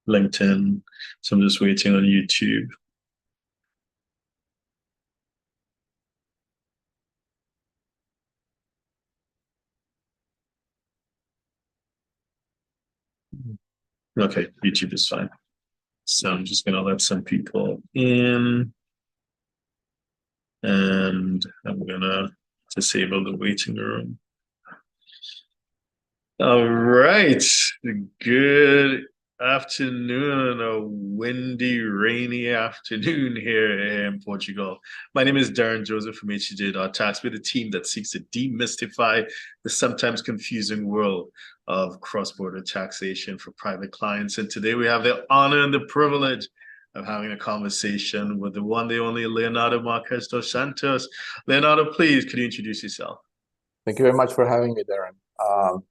LinkedIn. So I'm just waiting on YouTube. Okay, YouTube is fine. So I'm just gonna let some people in, and I'm gonna disable the waiting room. All right. Good afternoon, a windy, rainy afternoon here in Portugal. My name is Derren Joseph from HJ.tax. We're the team that seeks to demystify the sometimes confusing world of cross-border taxation for private clients. And today we have the honor and the privilege of having a conversation with the one, the only Leonardo Marques dos Santos. Leonardo, please, could you introduce yourself? Thank you very much for having me, Derren.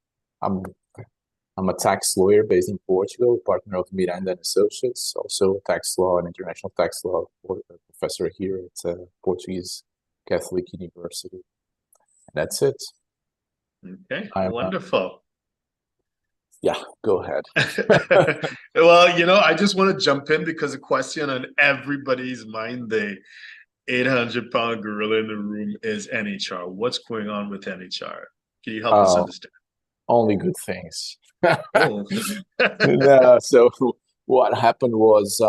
I'm a tax lawyer based in Portugal, partner of Miranda Associates, also a tax law and international tax law professor here at Portuguese Catholic University. That's it. Okay, wonderful. Yeah, go ahead. Well, I just want to jump in because the question on everybody's mind, the 800-pound gorilla in the room, is NHR. What's going on with NHR? Can you help us understand? Only good things. Oh. No, so what happened was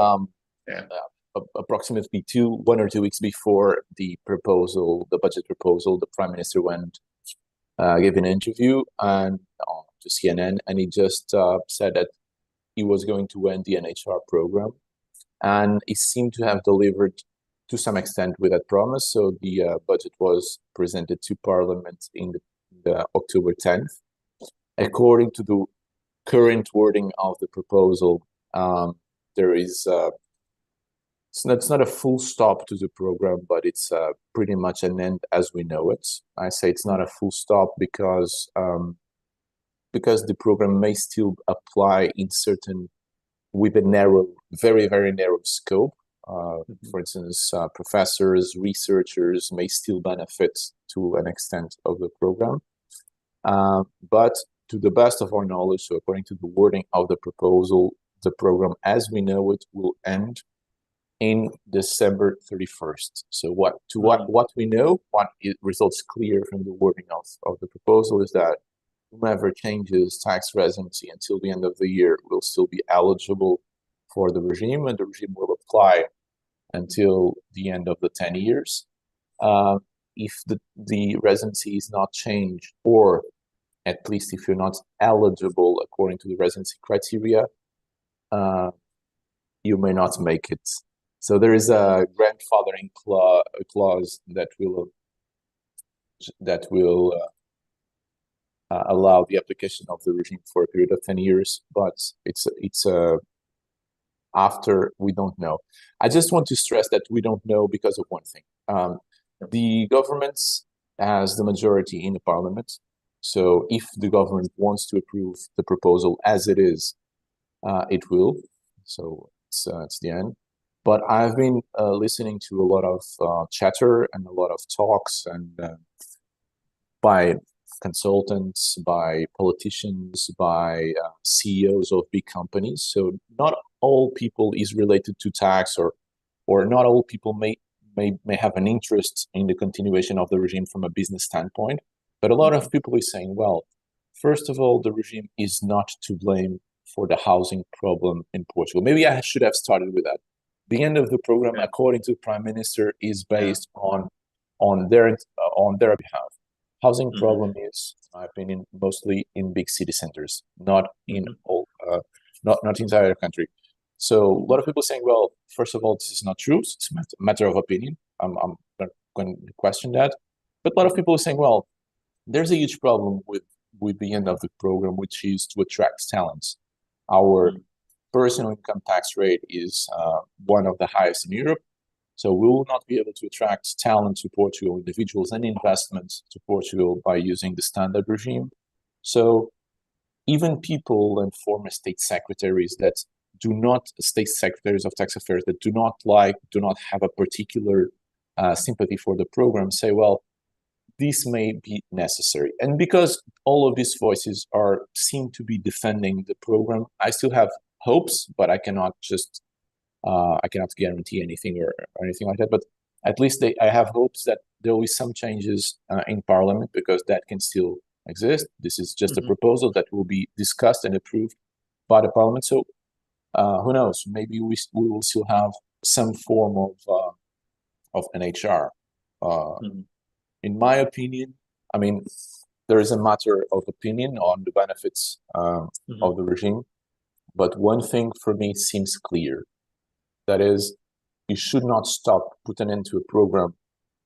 approximately 1 or 2 weeks before the budget proposal, the Prime Minister gave an interview to CNN, and he just said that he was going to end the NHR program, and he seemed to have delivered to some extent with that promise. So the budget was presented to Parliament in the October 10th. According to the current wording of the proposal, there is it's not a full stop to the program, but it's pretty much an end as we know it. I say it's not a full stop because the program may still apply with a very, very narrow scope. For instance, professors, researchers may still benefit to an extent of the program. But to the best of our knowledge, so according to the wording of the proposal, the program as we know it will end in December 31st. So what we know, what it results clear from the wording of the proposal is that whomever changes tax residency until the end of the year will still be eligible for the regime, and the regime will apply until the end of the 10 years. If the residency is not changed, or at least if you're not eligible according to the residency criteria, you may not make it. So there is a grandfathering clause that will allow the application of the regime for a period of 10 years, but it's after, we don't know. I just want to stress that we don't know because of one thing. The government has the majority in the parliament. So if the government wants to approve the proposal as it is, it will. So it's the end. But I've been listening to a lot of chatter and a lot of talks and by consultants, by politicians, by CEOs of big companies. So not all people is related to tax, or not all people may have an interest in the continuation of the regime from a business standpoint. But a lot of people is saying, well, first of all, the regime is not to blame for the housing problem in Portugal. Maybe I should have started with that. The end of the program, according to the Prime Minister, is based on their behalf. Housing problem is, in my opinion, mostly in big city centers, not in not entire country. So a lot of people saying, well, first of all, this is not true. It's a matter of opinion. I'm not going to question that. But a lot of people are saying, well, there's a huge problem with the end of the program, which is to attract talents. Our personal income tax rate is one of the highest in Europe. So we will not be able to attract talent to Portugal, individuals and investments to Portugal by using the standard regime. So even people and former state secretaries state secretaries of tax affairs that do not have a particular sympathy for the program say, well, this may be necessary. And because all of these voices seem to be defending the program, I still have hopes, but I cannot just I cannot guarantee anything or anything like that. But at least I have hopes that there will be some changes in Parliament, because that can still exist. This is just a proposal that will be discussed and approved by the Parliament. So who knows? Maybe we will still have some form of NHR. In my opinion, I mean, there is a matter of opinion on the benefits of the regime, but one thing for me seems clear. That is, you should not put an end to a program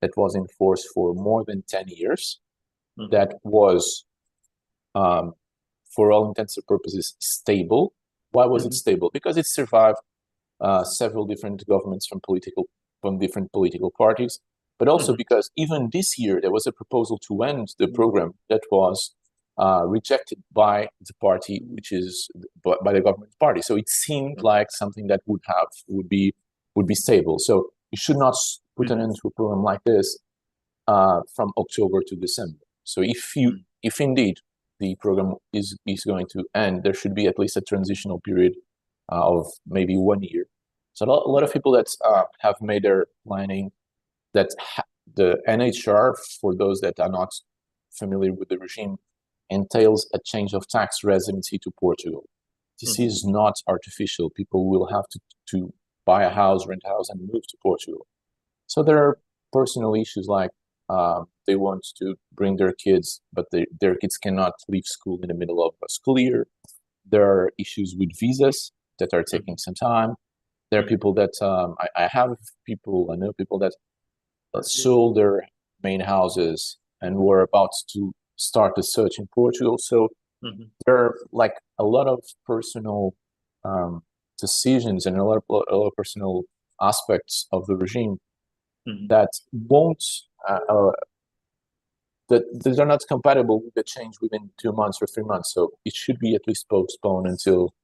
that was in force for more than 10 years, that was, for all intents and purposes, stable. Why was it stable? Because it survived several different governments from different political parties, but also because even this year there was a proposal to end the program that was rejected by the party, which is by the government party. So it seemed like something that would be stable. So you should not put an end to a program like this from October to December. So if indeed the program is going to end, there should be at least a transitional period of maybe 1 year. So a lot of people that have made their planning that the NHR, for those that are not familiar with the regime, entails a change of tax residency to Portugal. This is not artificial. People will have to buy a house, rent a house, and move to Portugal. So there are personal issues like they want to bring their kids, but their kids cannot leave school in the middle of a school year. There are issues with visas that are taking some time. There are people that I know people that sold their main houses and were about to start a search in Portugal. So there are like a lot of personal decisions and a lot of personal aspects of the regime that won't that are not compatible with the change within 2 months or 3 months. So it should be at least postponed until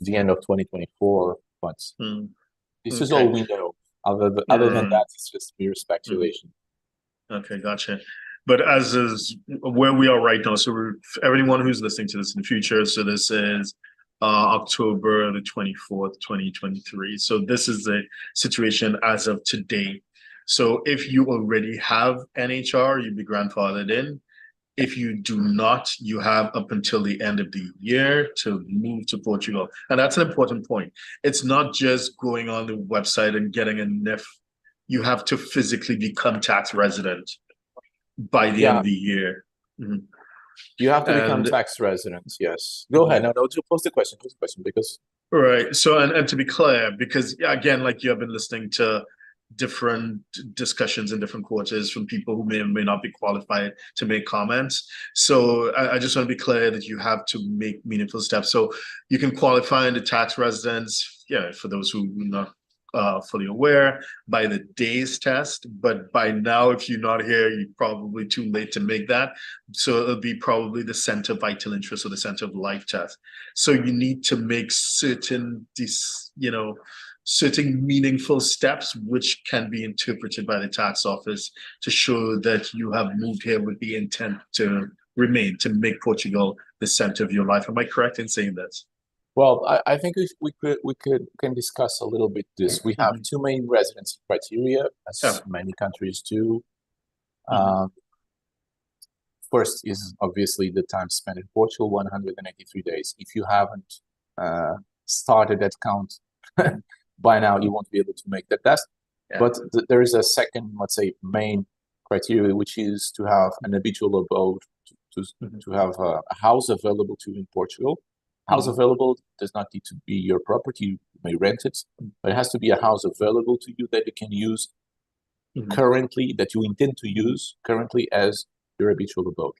the end of 2024. But this is all we know. Other than that, it's just mere speculation. Okay, gotcha. But as is where we are right now, so everyone who's listening to this in the future, so this is October the 24th, 2023. So this is the situation as of today. So if you already have NHR, you'd be grandfathered in. If you do not, you have up until the end of the year to move to Portugal. And that's an important point. It's not just going on the website and getting a NIF. You have to physically become tax resident by the end of the year. You have to become tax residents, yes. Go ahead. No, post the question, because... Right. So, and to be clear, because again, like you have been listening to different discussions in different quarters from people who may or may not be qualified to make comments. So I just want to be clear that you have to make meaningful steps. So you can qualify into tax residence, for those who are not fully aware, by the days test. But by now, if you're not here, you're probably too late to make that. So it'll be probably the center of vital interest or the center of life test. So you need to make certain certain meaningful steps, which can be interpreted by the tax office to show that you have moved here with the intent to remain, to make Portugal the center of your life. Am I correct in saying that? Well, I think we can discuss a little bit this. We have two main residency criteria, as many countries do. First is obviously the time spent in Portugal, 183 days. If you haven't started that count by now, you won't be able to make that test. But there is a second, let's say, main criteria, which is to have an habitual abode, to have a house available to you in Portugal. House available does not need to be your property. You may rent it, but it has to be a house available to you that you can use currently, that you intend to use currently as your habitual abode.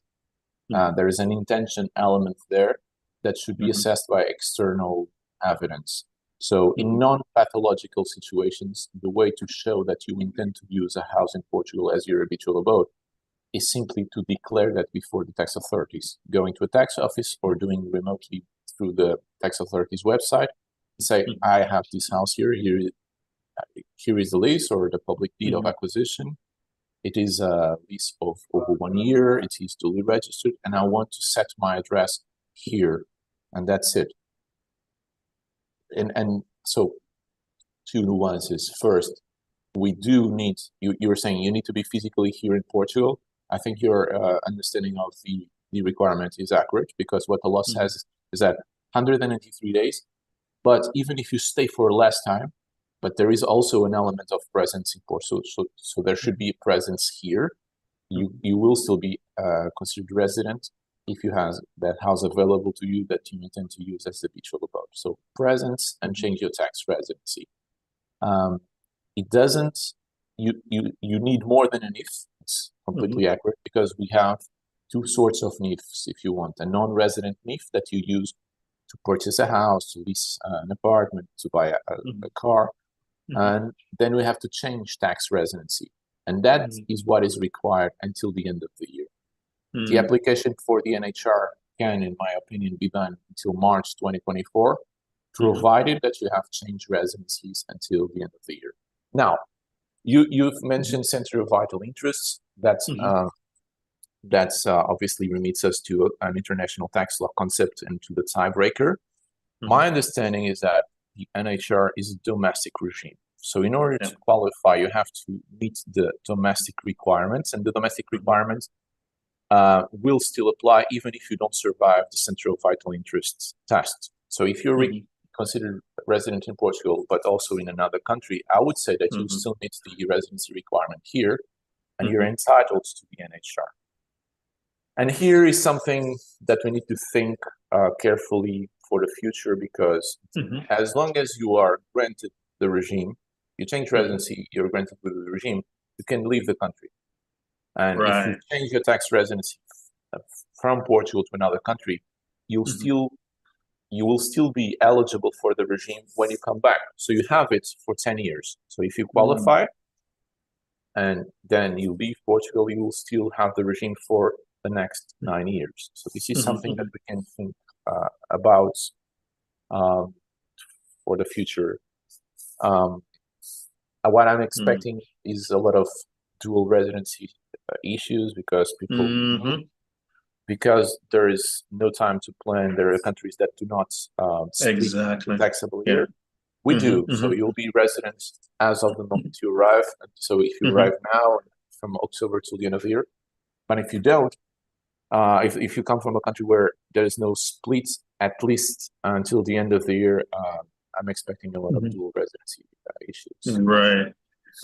There is an intention element there that should be assessed by external evidence. So in non-pathological situations, the way to show that you intend to use a house in Portugal as your habitual abode is simply to declare that before the tax authorities, going to a tax office or doing remotely through the tax authorities website, and say, I have this house here, here is the lease or the public deed of acquisition. It is a lease of over 1 year, it is duly registered, and I want to set my address here, and that's it. and so two nuances. First, we do need, you were saying you need to be physically here in Portugal. I think your understanding of the requirement is accurate, because what the law says is that 183 days, but even if you stay for less time, but there is also an element of presence in Portugal, so there should be a presence here. You will still be considered resident if you have that house available to you that you intend to use as habitual abode. So presence and change your tax residency. It doesn't, you need more than an if. It's completely accurate, because we have two sorts of NIFs, if you want. A non-resident NIF that you use to purchase a house, to lease an apartment, to buy a car. And then we have to change tax residency. And that is what is required until the end of the year. The application for the NHR can, in my opinion, be done until March 2024, provided that you have changed residencies until the end of the year. Now, you've mentioned center of vital interests. That's obviously remits us to an international tax law concept and to the tiebreaker. My understanding is that the NHR is a domestic regime. So in order to qualify, you have to meet the domestic requirements, and the domestic requirements will still apply even if you don't survive the center of vital interests test. So if you're considered resident in Portugal, but also in another country, I would say that you still meet the residency requirement here, and you're entitled to the NHR. And here is something that we need to think carefully for the future, because as long as you are granted the regime, you change residency, you're granted with the regime, you can leave the country. And if you change your tax residency from Portugal to another country, you will still be eligible for the regime when you come back. So you have it for 10 years. So if you qualify and then you leave Portugal, you will still have the regime for the next 9 years. So this is something that we can think about for the future. What I'm expecting is a lot of dual residency issues, because people because there is no time to plan. There are countries that do not split the taxable year. We do. So you'll be resident as of the moment you arrive. So if you arrive now, from October till the end of the year. But if you don't, if you come from a country where there is no split, at least until the end of the year, I'm expecting a lot of dual residency issues. Right.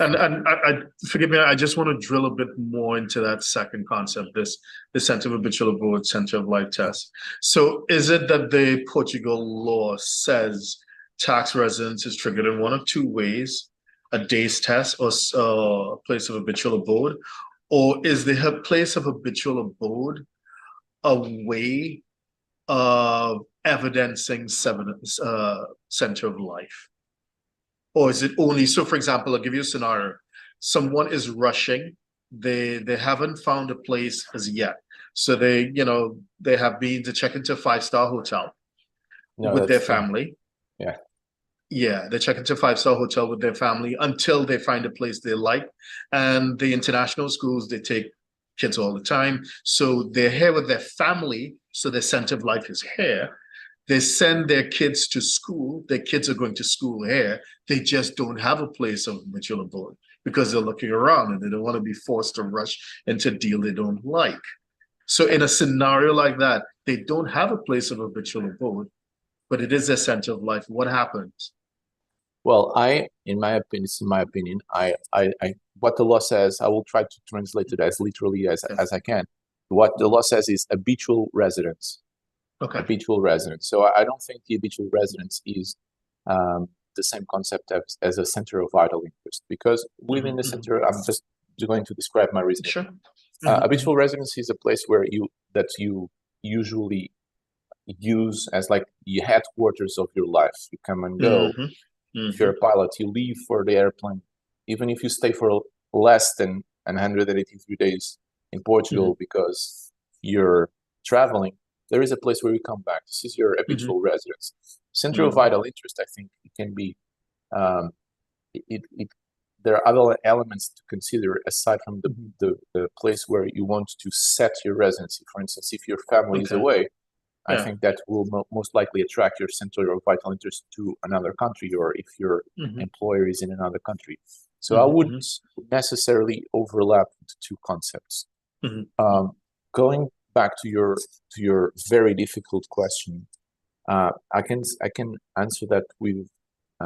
And I forgive me, I just want to drill a bit more into that second concept, the center of habitual abode, center of life test. So is it that the Portugal law says tax residence is triggered in one of two ways, a day's test or a place of habitual abode, or is the place of habitual abode a way of evidencing center of life? Or is it only, so for example, I'll give you a scenario. Someone is rushing, they haven't found a place as yet. So they have been to check into a 5-star hotel with their family. They check into a 5-star hotel with their family until they find a place they like. And the international schools, they take kids all the time. So they're here with their family, so their center of life is here. They send their kids to school. Their kids are going to school here. They just don't have a place of habitual abode because they're looking around and they don't want to be forced to rush into a deal they don't like. So in a scenario like that, they don't have a place of habitual abode, but it is their center of life. What happens? Well, in my opinion, what the law says, I will try to translate it as literally as I can. What the law says is habitual residence. Habitual residence. So I don't think the habitual residence is the same concept as a center of vital interest, because within the center, I'm just going to describe my reasoning. Sure. Habitual residence is a place where you usually use as like the headquarters of your life. You come and go. If you're a pilot, you leave for the airplane. Even if you stay for less than 183 days in Portugal because you're traveling, there is a place where you come back. This is your habitual residence. Center of vital interest, I think it can be, there are other elements to consider aside from the place where you want to set your residency. For instance, if your family is away, I think that will most likely attract your central or vital interest to another country, or if your employer is in another country. So I wouldn't necessarily overlap the two concepts. Going back to your very difficult question, I can answer that with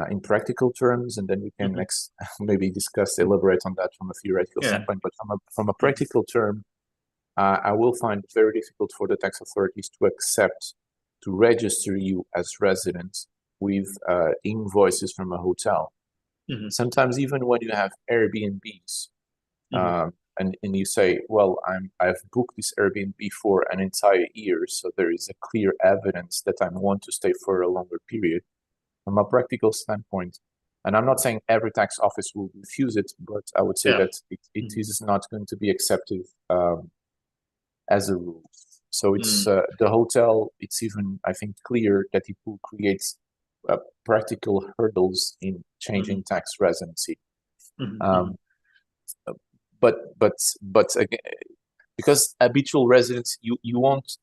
in practical terms, and then we can next maybe elaborate on that from a theoretical standpoint. But from a practical term, I will find it very difficult for the tax authorities to register you as resident with invoices from a hotel. Sometimes even when you have Airbnbs, and you say, well, I've booked this Airbnb for an entire year, so there is a clear evidence that I want to stay for a longer period. From a practical standpoint, and I'm not saying every tax office will refuse it, but I would say that it is not going to be accepted as a rule. So it's the hotel, it's even, I think, clear that it will create practical hurdles in changing tax residency. But again, because habitual residence, you won't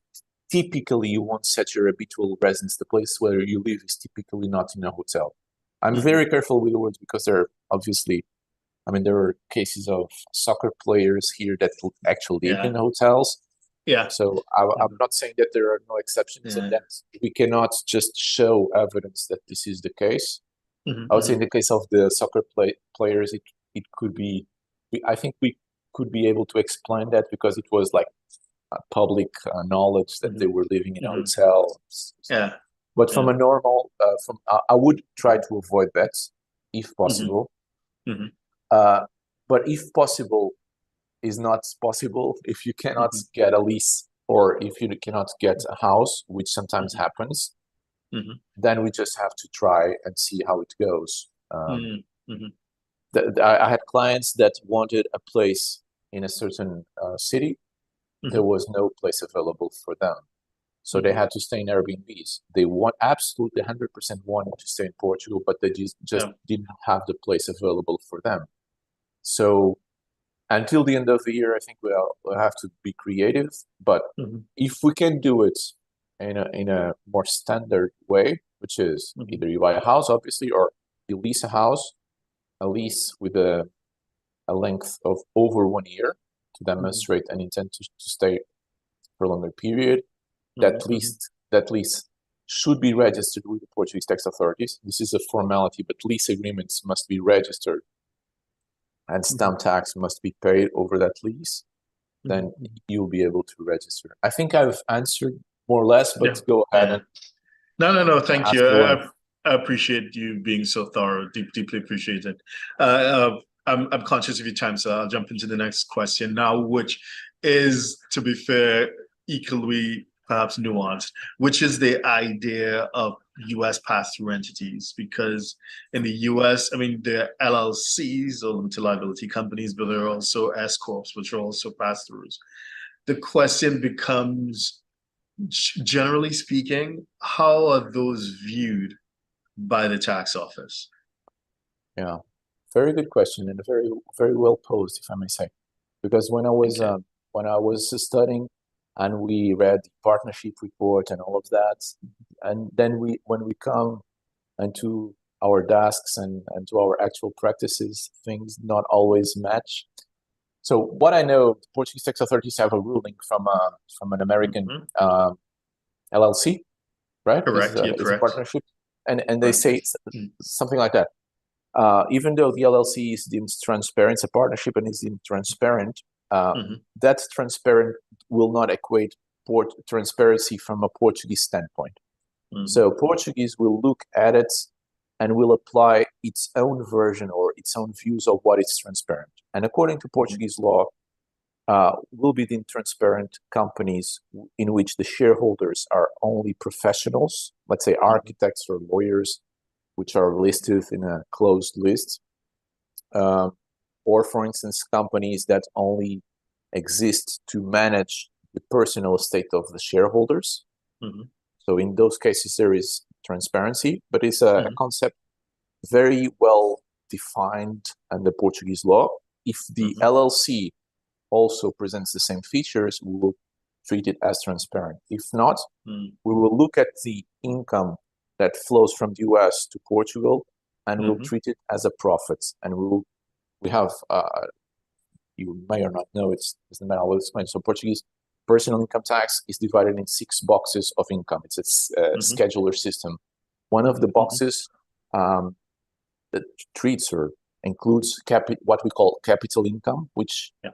set your habitual residence. The place where you live is typically not in a hotel. I'm very careful with the words because there are obviously, I mean, there are cases of soccer players here that actually live in hotels. So I'm not saying that there are no exceptions and that we cannot just show evidence that this is the case. I would say in the case of the soccer players, it could be, I think we could be able to explain that because it was like public knowledge that they were living in a hotel. But from a normal, I would try to avoid that if possible. But if possible is not possible, if you cannot get a lease or if you cannot get a house, which sometimes happens, then we just have to try and see how it goes. I had clients that wanted a place in a certain city. There was no place available for them. So they had to stay in Airbnbs. They absolutely 100% wanted to stay in Portugal, but they just didn't have the place available for them. So until the end of the year, I think we'll have to be creative. But if we can do it in a more standard way, which is either you buy a house, obviously, or you lease a house, a lease with a length of over 1 year to demonstrate an intent to stay for a longer period, that lease should be registered with the Portuguese tax authorities. This is a formality, but lease agreements must be registered and stamp tax must be paid over that lease. Then you'll be able to register. I think I've answered more or less, but go ahead. And no. Thank you. I appreciate you being so thorough. Deeply appreciate it. I'm conscious of your time, so I'll jump into the next question now, which is, to be fair, equally perhaps nuanced, which is the idea of U.S. pass-through entities. Because in the U.S., I mean, there are LLCs or limited liability companies, but there are also S corps, which are also pass-throughs. The question becomes, generally speaking, how are those viewed by the tax office? Yeah, very good question, and very, very well posed, if I may say. Because when I was studying, and we read the partnership report and all of that, and then when we come into our desks and to our actual practices, things not always match. So what I know, the Portuguese tax authorities have a ruling from an American LLC, right? Correct. It's a partnership, and they say something like that. Even though the LLC is deemed transparent, it's a partnership and is deemed transparent. That transparent will not equate transparency from a Portuguese standpoint. So Portuguese will look at it and will apply its own version or its own views of what is transparent. And according to Portuguese law, will be deemed transparent companies in which the shareholders are only professionals, let's say architects or lawyers, which are listed in a closed list. Or, for instance, companies that only exist to manage the personal estate of the shareholders. So in those cases, there is transparency, but it's a concept very well defined under Portuguese law. If the LLC also presents the same features, we will treat it as transparent. If not, Mm. we will look at the income that flows from the US to Portugal, and we'll Mm-hmm. treat it as a profit. And we have you may or not know, it's the matter I will explain. So Portuguese personal income tax is divided in 6 boxes of income. It's a Mm-hmm. scheduler system. One of the Mm-hmm. boxes that treats or includes what we call capital income, which Yeah.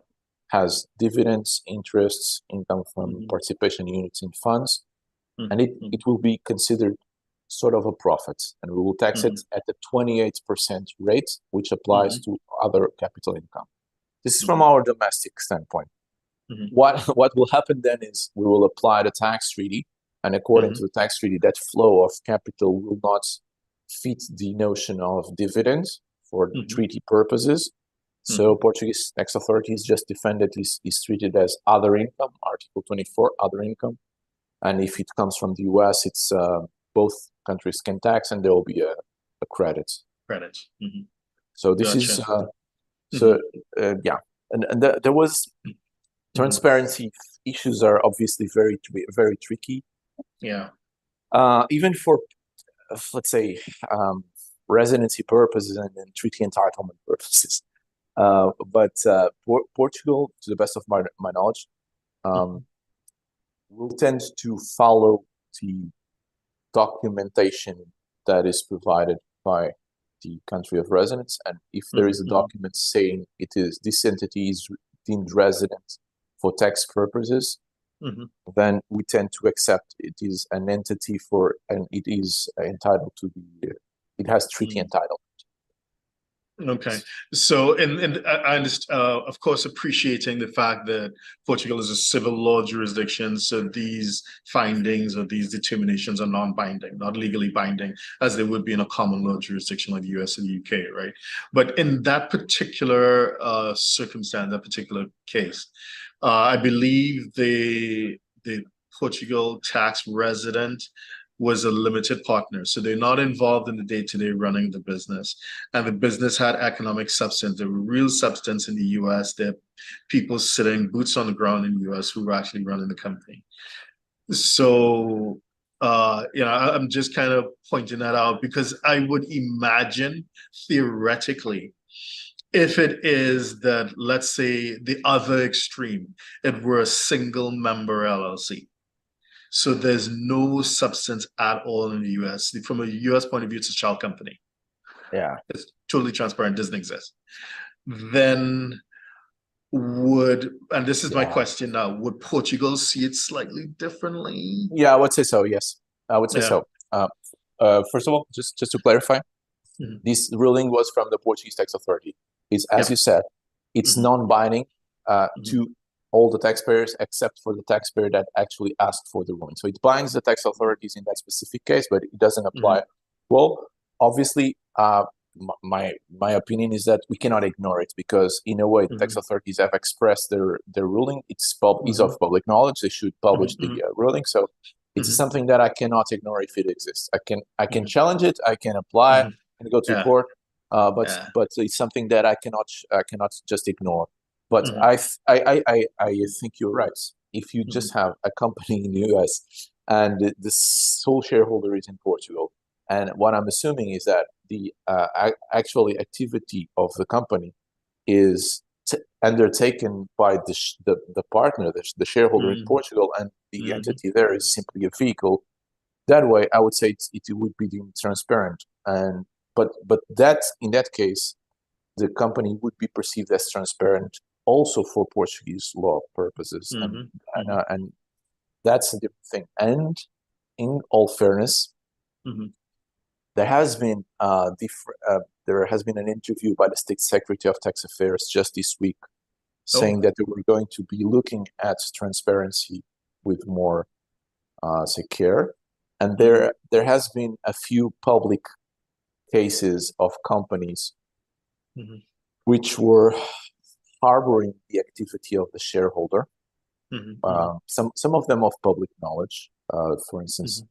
has dividends, interests, income from Mm-hmm. participation units in funds, Mm-hmm. and it will be considered sort of a profit, and we will tax it at the 28% rate, which applies to other capital income. This is from our domestic standpoint. Mm-hmm. What will happen then is we will apply the tax treaty, and according to the tax treaty, that flow of capital will not fit the notion of dividends for treaty purposes. So Portuguese tax authorities just defend it is treated as other income, Article 24, other income. And if it comes from the US, it's both countries can tax, and there will be a credit. Credit. Mm-hmm. So this Gotcha. is yeah, and there was transparency issues are obviously very tricky. Yeah. Even for let's say residency purposes and treaty entitlement purposes. But Portugal, to the best of my knowledge, will tend to follow the documentation that is provided by the country of residence. And if there is a document saying this entity is deemed resident for tax purposes, then we tend to accept it is an entity and it is entitled to it has treaty entitlement. Okay, so and I understand, of course, appreciating the fact that Portugal is a civil law jurisdiction, so these findings or these determinations are non-binding, not legally binding, as they would be in a common law jurisdiction like the US and the UK, right? But in that particular circumstance, that particular case, I believe the Portugal tax resident was a limited partner. So they're not involved in the day-to-day running of the business. And the business had economic substance. There were real substance in the US. There are people sitting boots on the ground in the US who were actually running the company. So I'm just kind of pointing that out because I would imagine theoretically, if it is that, let's say, the other extreme, it were a single member LLC. So there's no substance at all in the US. From a US point of view, it's a shell company. Yeah. It's totally transparent, doesn't exist. Then and this is my question now, would Portugal see it slightly differently? Yeah, I would say so, yes. I would say so. First of all, just to clarify, this ruling was from the Portuguese tax authority. It's, as you said, it's non-binding to all the taxpayers except for the taxpayer that actually asked for the ruling. So it binds the tax authorities in that specific case, but it doesn't apply. Well, obviously, my opinion is that we cannot ignore it because, in a way, tax authorities have expressed their ruling. It's is of public knowledge. They should publish the ruling. So it's something that I cannot ignore if it exists. I can challenge it. I can apply and go to court. But it's something that I cannot just ignore. But I think you're right. If you just have a company in the US and the sole shareholder is in Portugal, and what I'm assuming is that the actual activity of the company is undertaken by the partner, the shareholder in Portugal, and the entity there is simply a vehicle. That way, I would say it would be deemed transparent. But that in that case, the company would be perceived as transparent also for Portuguese law purposes, and that's a different thing. And in all fairness, there has been an interview by the State Secretary of Tax Affairs just this week, saying that they were going to be looking at transparency with more care. And there has been a few public cases of companies which were harboring the activity of the shareholder. Some of them of public knowledge. For instance,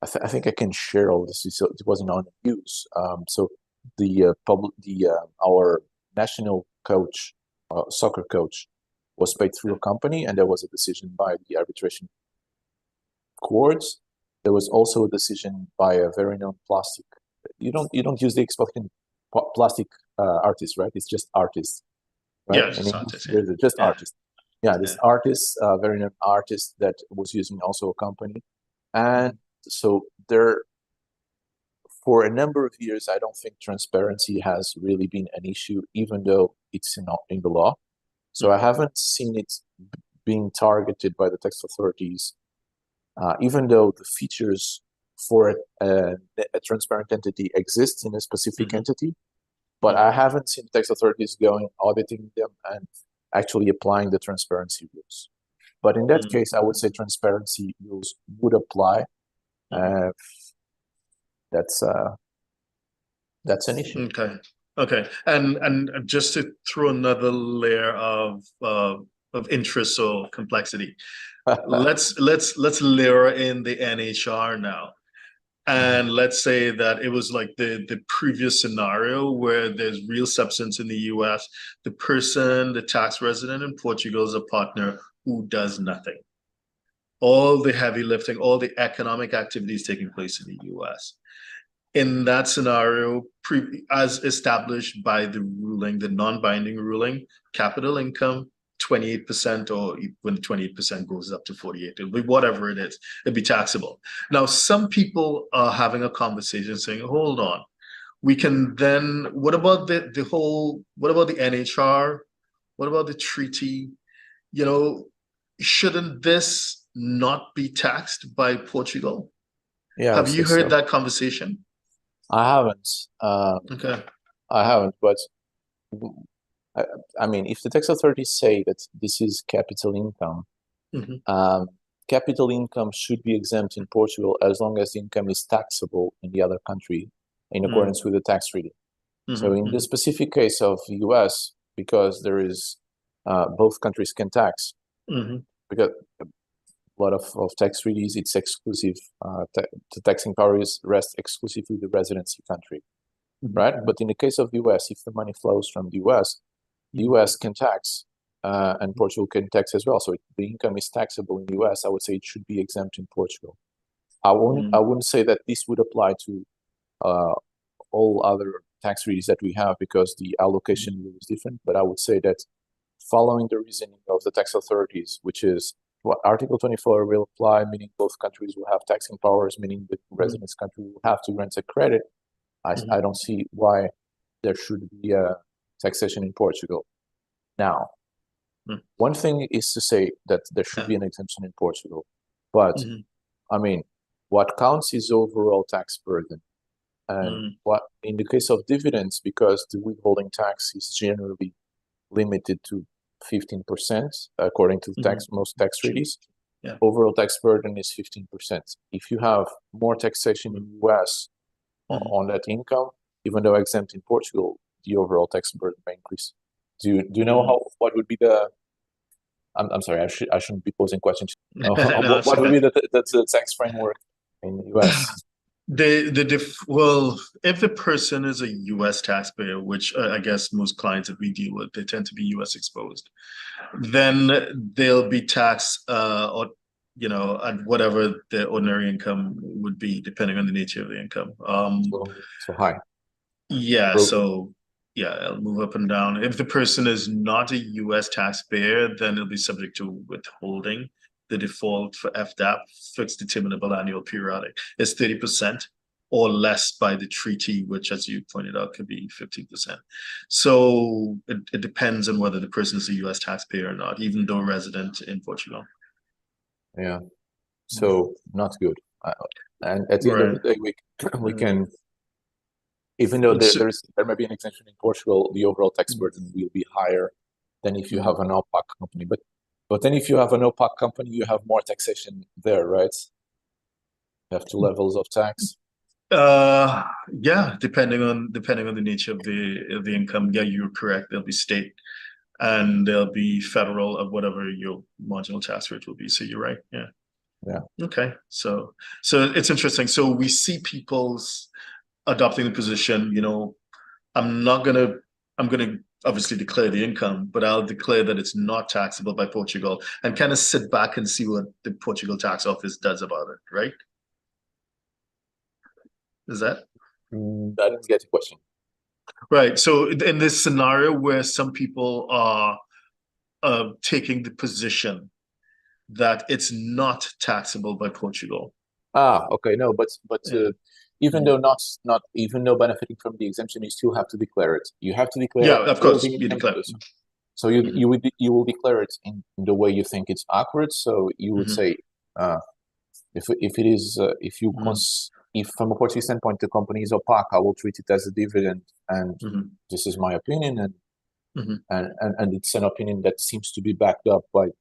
I think I can share all this. So it wasn't on news. So our national coach, soccer coach, was paid through a company, and there was a decision by the arbitration courts. There was also a decision by a very known plastic. You don't use the expression plastic artist, right? It's just artist, right? Yeah, In just English, artist, yeah. there's just Yeah. artist. Yeah, this artist, very known artist that was using also a company, and so there. For a number of years, I don't think transparency has really been an issue, even though it's in the law. So I haven't seen it being targeted by the tax authorities, even though the features for a transparent entity exist in a specific entity. But I haven't seen tax authorities going auditing them and actually applying the transparency rules. But in that case, I would say transparency rules would apply. That's an issue. Okay. And just to throw another layer of interest or complexity, let's layer in the NHR now. And let's say that it was like the previous scenario where there's real substance in the US. The tax resident in Portugal is a partner who does nothing. All the heavy lifting, all the economic activities taking place in the US. In that scenario, as established by the ruling, the non-binding ruling, capital income, 28%, or when 28% goes up to 48, it'll be whatever it is, it'll be taxable. Now, some people are having a conversation saying, hold on, we can then, what about what about the NHR? What about the treaty? Shouldn't this not be taxed by Portugal? Yeah, Have you heard that conversation? I haven't. Okay. I haven't, but I mean, if the tax authorities say that this is capital income, capital income should be exempt in Portugal as long as the income is taxable in the other country in accordance with the tax treaty. So in the specific case of the US, because there is both countries can tax, because a lot of tax treaties, it's exclusive. The taxing powers rest exclusively the residency country, right? But in the case of the US, if the money flows from the US can tax, and Portugal can tax as well. So if the income is taxable in the US, I would say it should be exempt in Portugal. I wouldn't say that this would apply to all other tax treaties that we have because the allocation rule is different. But I would say that following the reasoning of the tax authorities, which is what Article 24 will apply, meaning both countries will have taxing powers, meaning the residence country will have to grant a credit. I don't see why there should be a taxation in Portugal. Now, one thing is to say that there should be an exemption in Portugal, but I mean, what counts is overall tax burden. And what in the case of dividends, because the withholding tax is generally limited to 15%, according to most tax treaties, overall tax burden is 15%. If you have more taxation in the US on that income, even though exempt in Portugal, the overall tax burden may increase. Do you know what would be the? I'm sorry, I shouldn't be posing questions. What would be the tax framework in the US? Well, if the person is a US taxpayer, which I guess most clients that we deal with, they tend to be US exposed, then they'll be taxed or at whatever their ordinary income would be, depending on the nature of the income. So high. Yeah, so yeah, it'll move up and down. If the person is not a US taxpayer, then it'll be subject to withholding. The default for FDAP, fixed determinable annual periodic, is 30% or less by the treaty, which, as you pointed out, could be 15%. So it depends on whether the person is a US taxpayer or not, even though resident in Portugal. Yeah, so not good. And at the end of the day, we can, even though there may be an exemption in Portugal, the overall tax burden will be higher than if you have an OPAC company. But then if you have an OPAC company, you have more taxation there, right? You have two levels of tax. Yeah, depending on the nature of the income. Yeah, you're correct. There'll be state and there'll be federal of whatever your marginal tax rate will be. So you're right. Yeah. Yeah. Okay. So it's interesting. So we see people's adopting the position, I'm gonna obviously declare the income, but I'll declare that it's not taxable by Portugal and kind of sit back and see what the Portugal tax office does about it, right? Is that I didn't get the question. right? So in this scenario where some people are taking the position that it's not taxable by Portugal. Okay, no, but even though not even though benefiting from the exemption, you still have to declare it. You have to declare Yeah, of all course, the you income. declare it. So you will declare it in the way you think it's accurate. So you would say, if it is if from a Portuguese standpoint the company is opaque, I will treat it as a dividend, and this is my opinion, and it's an opinion that seems to be backed up by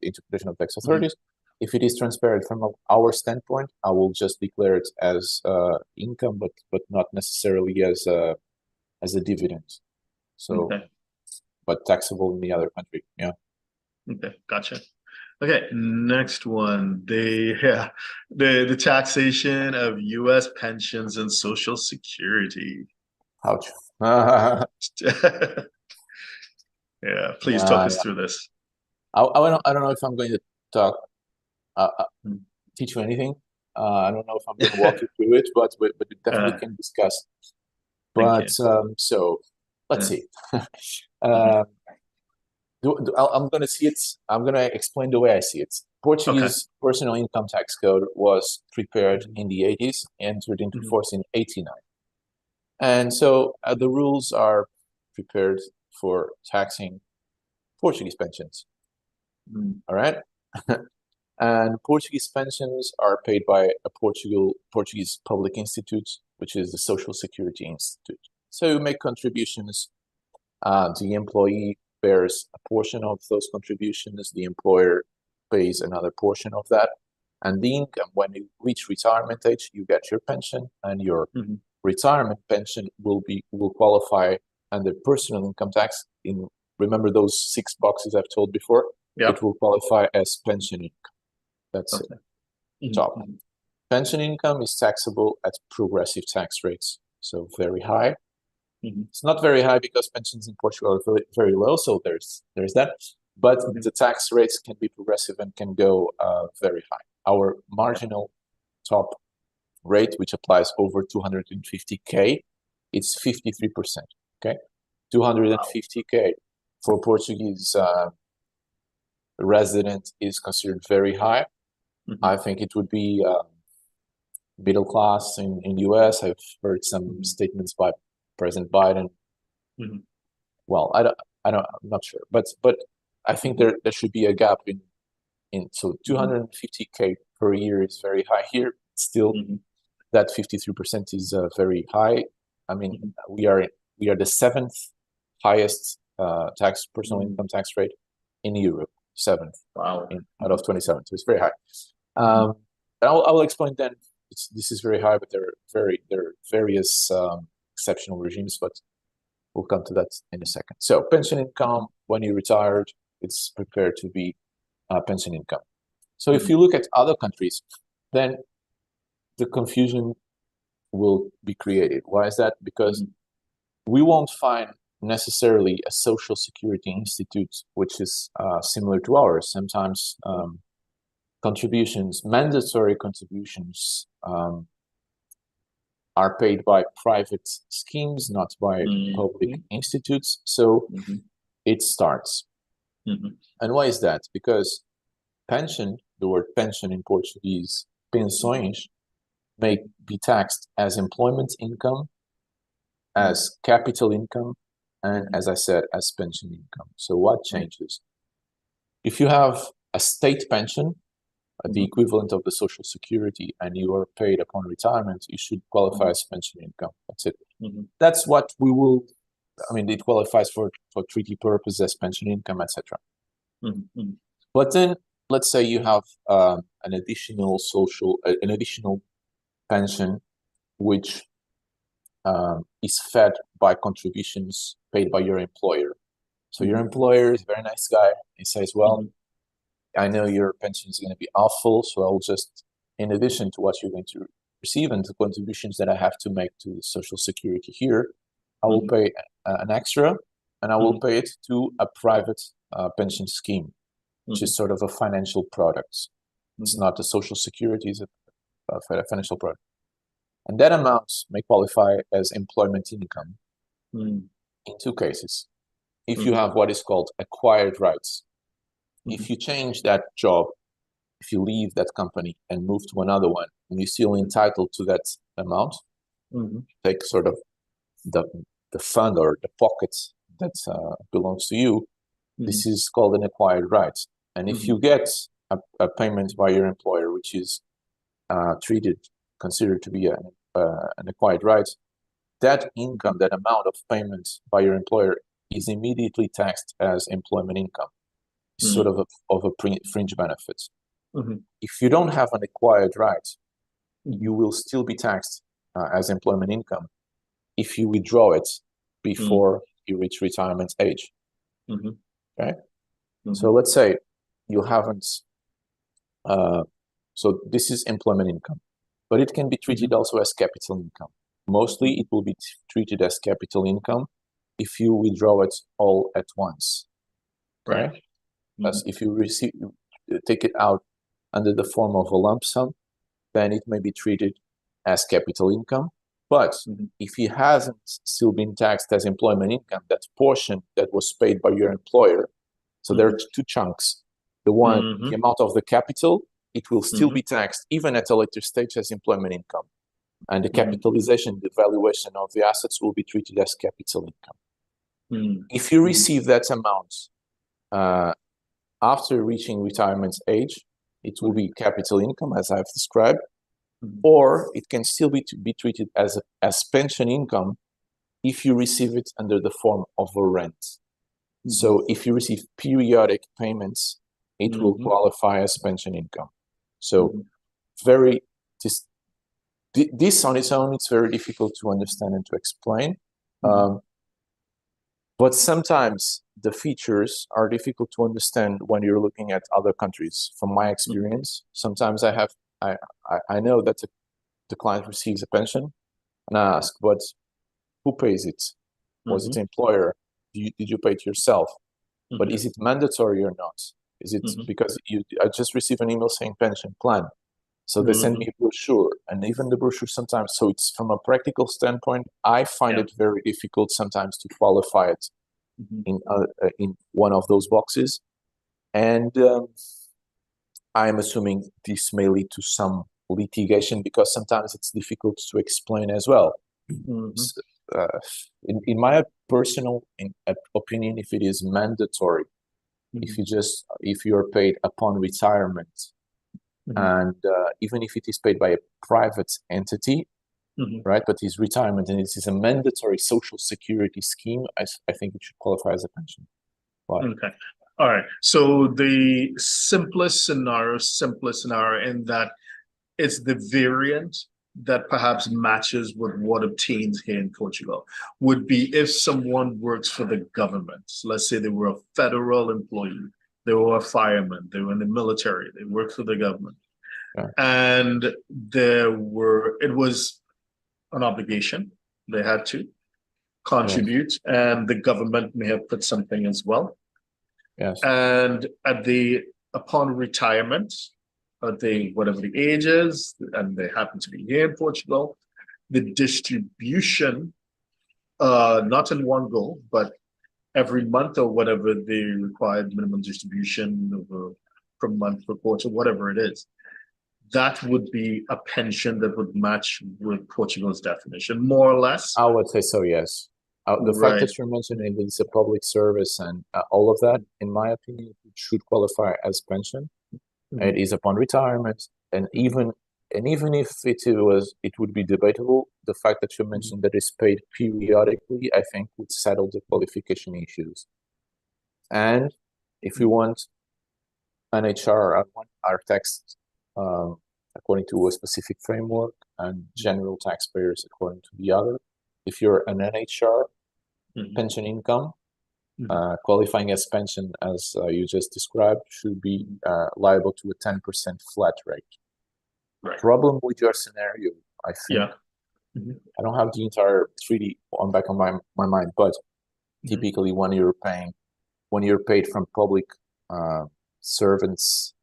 interpretation of tax authorities. If it is transparent from our standpoint, I will just declare it as income, but not necessarily as a dividend. So, but taxable in the other country. Yeah. Okay, gotcha. Okay, next one. The taxation of U.S. pensions and Social Security. Ouch. Yeah, please talk us through this. I don't know if I'm going to talk teach you anything. I don't know if I'm going to walk you through it, but we definitely can discuss. But so let's see. I'm going to see it. I'm going to explain the way I see it. Portuguese personal income tax code was prepared in the 80s, entered into force in 89. And so the rules are prepared for taxing Portuguese pensions. All right. And Portuguese pensions are paid by a Portuguese public institute, which is the Social Security Institute. So you make contributions. The employee bears a portion of those contributions. The employer pays another portion of that. And the income, when you reach retirement age, you get your pension, and your retirement pension will qualify under personal income tax. Remember those 6 boxes I've told before? Yep. It will qualify as pension income. That's it. Top. Pension income is taxable at progressive tax rates, so very high. It's not very high because pensions in Portugal are very, very low, so there's that. But the tax rates can be progressive and can go very high. Our marginal top rate, which applies over 250K, it's 53%. Okay, 250K for Portuguese resident is considered very high. I think it would be middle class in US. I've heard some statements by President Biden. Well, I'm not sure, but I think there should be a gap in so 250K per year is very high here. Still, that 53% is very high. I mean, we are the 7th highest personal income tax rate in Europe. 7th out of 27, so it's very high. I'll explain then. This is very high, but there are various exceptional regimes, but we'll come to that in a second. So pension income, when you retired, it's prepared to be pension income. So if you look at other countries, then the confusion will be created. Why is that? Because we won't find necessarily a social security institute which is similar to ours. Sometimes mandatory contributions are paid by private schemes, not by public institutes. So it starts. And why is that? Because pension, the word pension in Portuguese, pensões, may be taxed as employment income, as capital income, and as I said, as pension income. So what changes? If you have a state pension, the equivalent of the Social Security, and you are paid upon retirement, you should qualify as pension income. That's it. That's what we will, I mean, it qualifies for treaty purposes as pension income, etc. But then, let's say you have an additional pension, which is fed by contributions paid by your employer. So your employer is a very nice guy. He says, well, I know your pension is going to be awful, so I'll just, in addition to what you're going to receive and the contributions that I have to make to the Social Security here, I will pay an extra, and I will pay it to a private pension scheme, which is sort of a financial product. It's not a social security, it's a financial product. And that amount may qualify as employment income in two cases. If you have what is called acquired rights, if you change that job, if you leave that company and move to another one, and you're still entitled to that amount, take sort of the fund or the pocket that belongs to you, this is called an acquired right. And if you get a payment by your employer, which is considered to be an acquired right, that income, that amount of payment by your employer is immediately taxed as employment income. It's sort of a fringe benefit. If you don't have an acquired right, you will still be taxed as employment income if you withdraw it before you reach retirement age. Okay? So let's say you haven't, so this is employment income, but it can be treated also as capital income. Mostly it will be treated as capital income if you withdraw it all at once. Okay? As if you take it out under the form of a lump sum, then it may be treated as capital income. But if it hasn't still been taxed as employment income, that portion that was paid by your employer, so there are two chunks. The one, the amount of the capital, it will still be taxed even at a later stage as employment income. And the capitalization, the valuation of the assets will be treated as capital income. If you receive that amount after reaching retirement age, it will be capital income, as I've described, or it can still be treated as pension income if you receive it under the form of a rent. So if you receive periodic payments, it will qualify as pension income. So this on its own, it's very difficult to understand and to explain. But sometimes the features are difficult to understand when you're looking at other countries. From my experience, sometimes I know that the client receives a pension, and I ask, but who pays it? Was it the employer? Did you pay it yourself? But is it mandatory or not? Is it because I just received an email saying pension plan? So they send me a brochure, and even the brochure sometimes, so it's from a practical standpoint, I find it very difficult sometimes to qualify it in one of those boxes. And I'm assuming this may lead to some litigation because sometimes it's difficult to explain as well. In my personal opinion, if it is mandatory, if you're paid upon retirement, and even if it is paid by a private entity, right, but it's retirement and it is a mandatory social security scheme, I think it should qualify as a pension. Why? Okay. All right. So the simplest scenario in that it's the variant that perhaps matches with what obtains here in Portugal would be if someone works for the government. So let's say they were a federal employee, they were a fireman, they were in the military, they worked for the government. And it was an obligation. They had to contribute, and the government may have put something as well. And upon retirement, whatever the age is, and they happen to be here in Portugal, the distribution, not in one go, but every month or whatever the required minimum distribution per month, per quarter, whatever it is, that would be a pension that would match with Portugal's definition, more or less. I would say so, yes. The fact that you're mentioning it's a public service and all of that, in my opinion, it should qualify as pension. It is upon retirement, and even if it would be debatable. The fact that you mentioned that it's paid periodically, I think, would settle the qualification issues. And if you want an HR, our tax according to a specific framework, and general taxpayers according to the other. If you're an NHR, pension income, qualifying as pension, as you just described, should be liable to a 10% flat rate. Problem with your scenario, I think, I don't have the entire treaty back on my mind, but typically when you're paid from servants,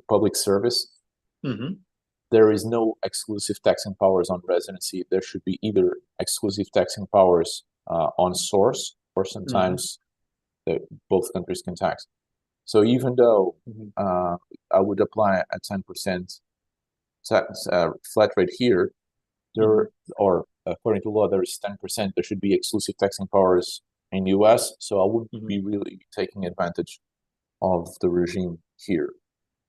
public service, there is no exclusive taxing powers on residency. There should be either exclusive taxing powers on source, or sometimes both countries can tax. So even though I would apply a 10% flat rate here, or according to law, there is 10%. There should be exclusive taxing powers in the US. So I wouldn't be really taking advantage of the regime here.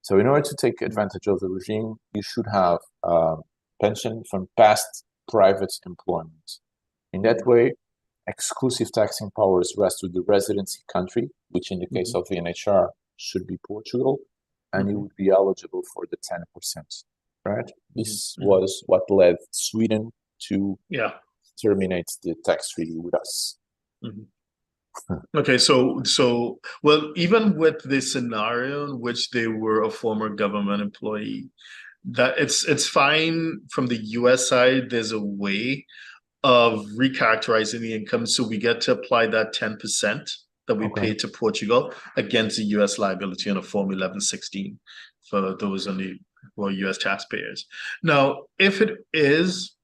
So in order to take advantage of the regime, you should have pension from past private employment. In that way, exclusive taxing powers rest with the residency country, which in the case of the NHR should be Portugal, and you would be eligible for the 10%, right? This was what led Sweden to terminate the tax treaty with us. Okay, so well, even with the scenario in which they were a former government employee, that it's fine from the US side. There's a way of recharacterizing the income, so we get to apply that 10% that we pay to Portugal against the US liability on a Form 1116 for those on the US taxpayers. Now, if it is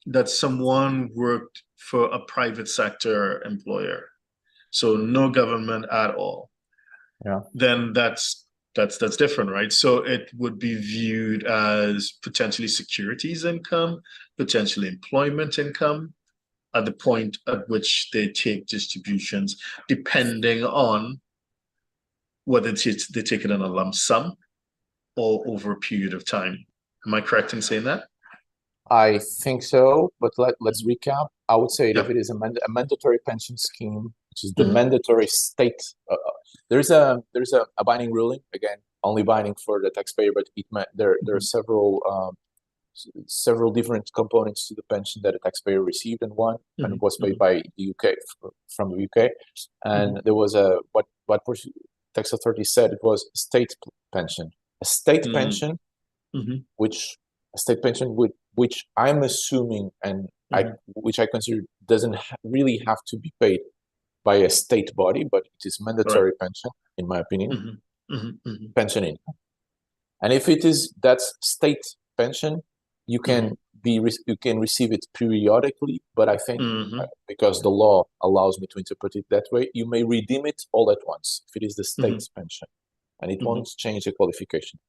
that someone worked for a private sector employer, so no government at all, then that's different, right? So it would be viewed as potentially securities income, potentially employment income, at the point at which they take distributions, depending on whether they take it in a lump sum or over a period of time. Am I correct in saying that? I think so, but let's recap. I would say if it is a mandatory pension scheme, which is the mandatory state, there's a binding ruling, again, only binding for the taxpayer, but there are several different components to the pension that a taxpayer received, and one and was paid by the UK, from the UK, and there was what tax authority said it was a state pension, which I'm assuming which I consider doesn't really have to be paid by a state body, but it is mandatory pension, in my opinion, pension income. And if it is that state pension, you can receive it periodically, but I think because the law allows me to interpret it that way, you may redeem it all at once if it is the state's pension, and it won't change the qualification.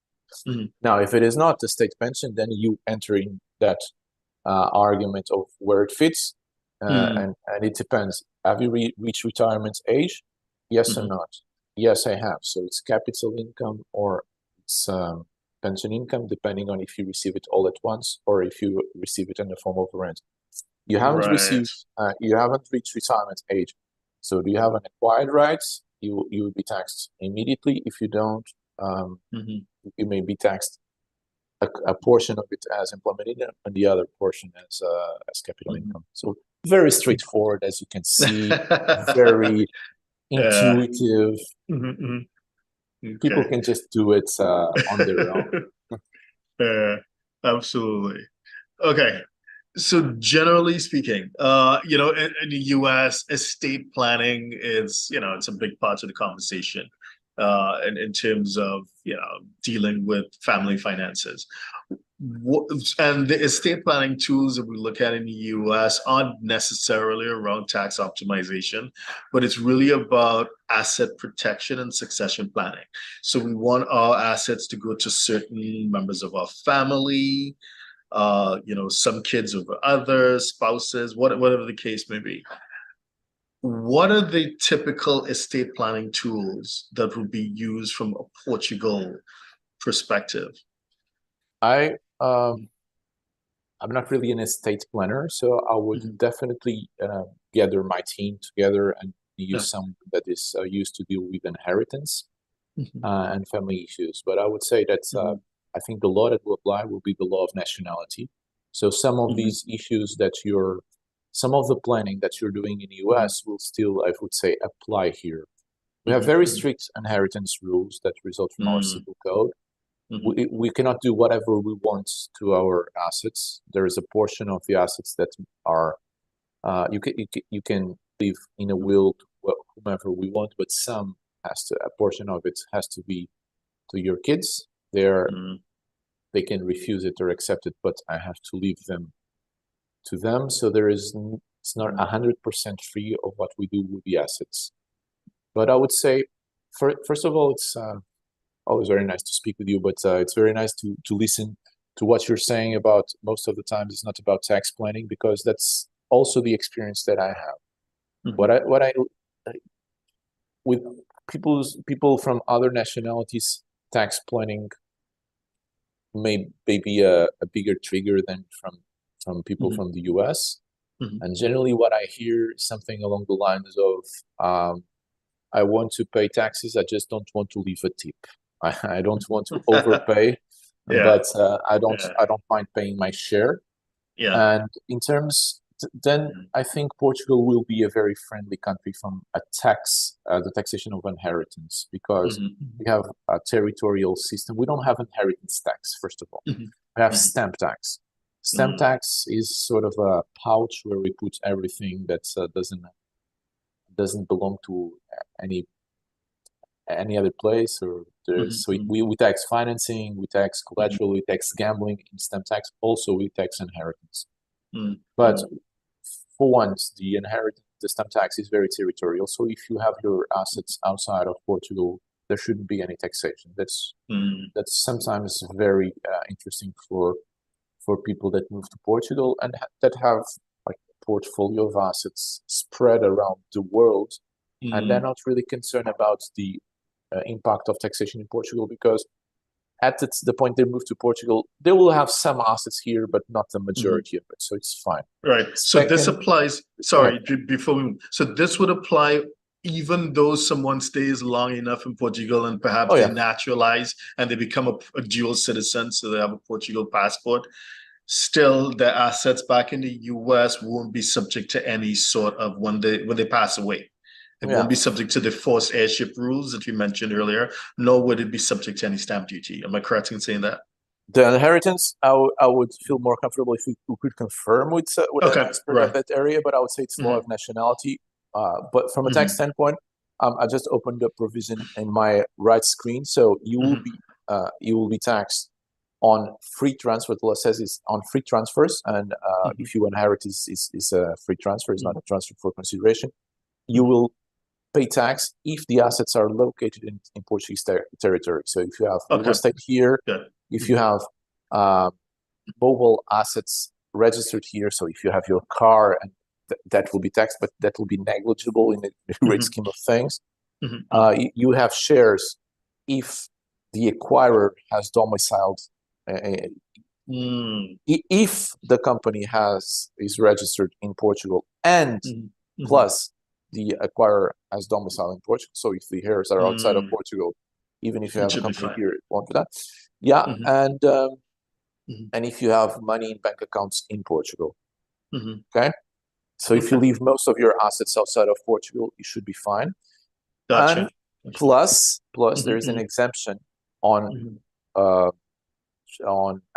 Now, if it is not the state pension, then you enter in that argument of where it fits, and it depends. Have you reached retirement age? Yes or not? Yes, I have. So it's capital income or it's pension income, depending on if you receive it all at once or if you receive it in the form of rent. You haven't you haven't reached retirement age. So do you have an acquired rights? You will be taxed immediately. If you don't, you may be taxed a portion of it as employment income and the other portion as capital income. So very straightforward, as you can see, very intuitive. People can just do it on their own. Absolutely. Okay. So generally speaking, in the US, estate planning is, it's a big part of the conversation in terms of, dealing with family finances. And the estate planning tools that we look at in the US aren't necessarily around tax optimization, but it's really about asset protection and succession planning. So we want our assets to go to certain members of our family, some kids over others, spouses, whatever the case may be. What are the typical estate planning tools that would be used from a Portugal perspective? I'm not really an estate planner, so I would definitely gather my team together and use some that is used to deal with inheritance and family issues. But I would say that I think the law that will apply will be the law of nationality. So some of these issues some of the planning that you're doing in the US will still, I would say, apply here. We have very strict inheritance rules that result from our civil code. We cannot do whatever we want to our assets. There is a portion of the assets that are you can leave in a will to whomever we want, but some a portion of it has to be to your kids. They can refuse it or accept it, but I have to leave them to them. So it's not 100% free of what we do with the assets. But I would say, first of all, it's always very nice to speak with you, but it's very nice to listen to what you're saying about most of the times it's not about tax planning, because that's also the experience that I have. What I with people from other nationalities, tax planning may be a bigger trigger than from people from the US. And generally what I hear is something along the lines of, I want to pay taxes, I just don't want to leave a tip. I don't want to overpay, but I don't mind paying my share. And in terms, then I think Portugal will be a very friendly country from the taxation of inheritance, because we have a territorial system. We don't have inheritance tax, first of all. We have stamp tax. Stamp tax is sort of a pouch where we put everything that doesn't belong to any other place, or we tax financing, we tax collateral, we tax gambling in stamp tax. Also, we tax inheritance. But for once, the stamp tax is very territorial. So if you have your assets outside of Portugal, there shouldn't be any taxation. That's sometimes very interesting for people that move to Portugal and that have like a portfolio of assets spread around the world, and they're not really concerned about the impact of taxation in Portugal, because at the point they move to Portugal, they will have some assets here, but not the majority of it. So it's fine. Right. So this applies, sorry, before we move. So this would apply even though someone stays long enough in Portugal and perhaps they naturalize and they become a dual citizen, so they have a Portugal passport, still their assets back in the US won't be subject to any sort of, when they pass away. It won't be subject to the forced heirship rules that you mentioned earlier, nor would it be subject to any stamp duty. Am I correct in saying that? The inheritance, I would feel more comfortable if we could confirm with an expert of that area, but I would say it's law of nationality. But from a tax standpoint, I just opened a provision in my right screen, so you will be taxed on free transfer. The law says it's on free transfers, and if you inherit is a free transfer, it's not a transfer for consideration. You will pay tax if the assets are located in Portuguese territory. So if you have real estate here, if you have mobile assets registered here, so if you have your car, and that will be taxed, but that will be negligible in the great scheme of things. You have shares if the acquirer has domiciled, if the company is registered in Portugal, and plus the acquirer has domicile in Portugal. So if the heirs are outside of Portugal, even if you have a company here, it won't do that. And if you have money in bank accounts in Portugal, okay. So if you leave most of your assets outside of Portugal, you should be fine. And plus there is an exemption on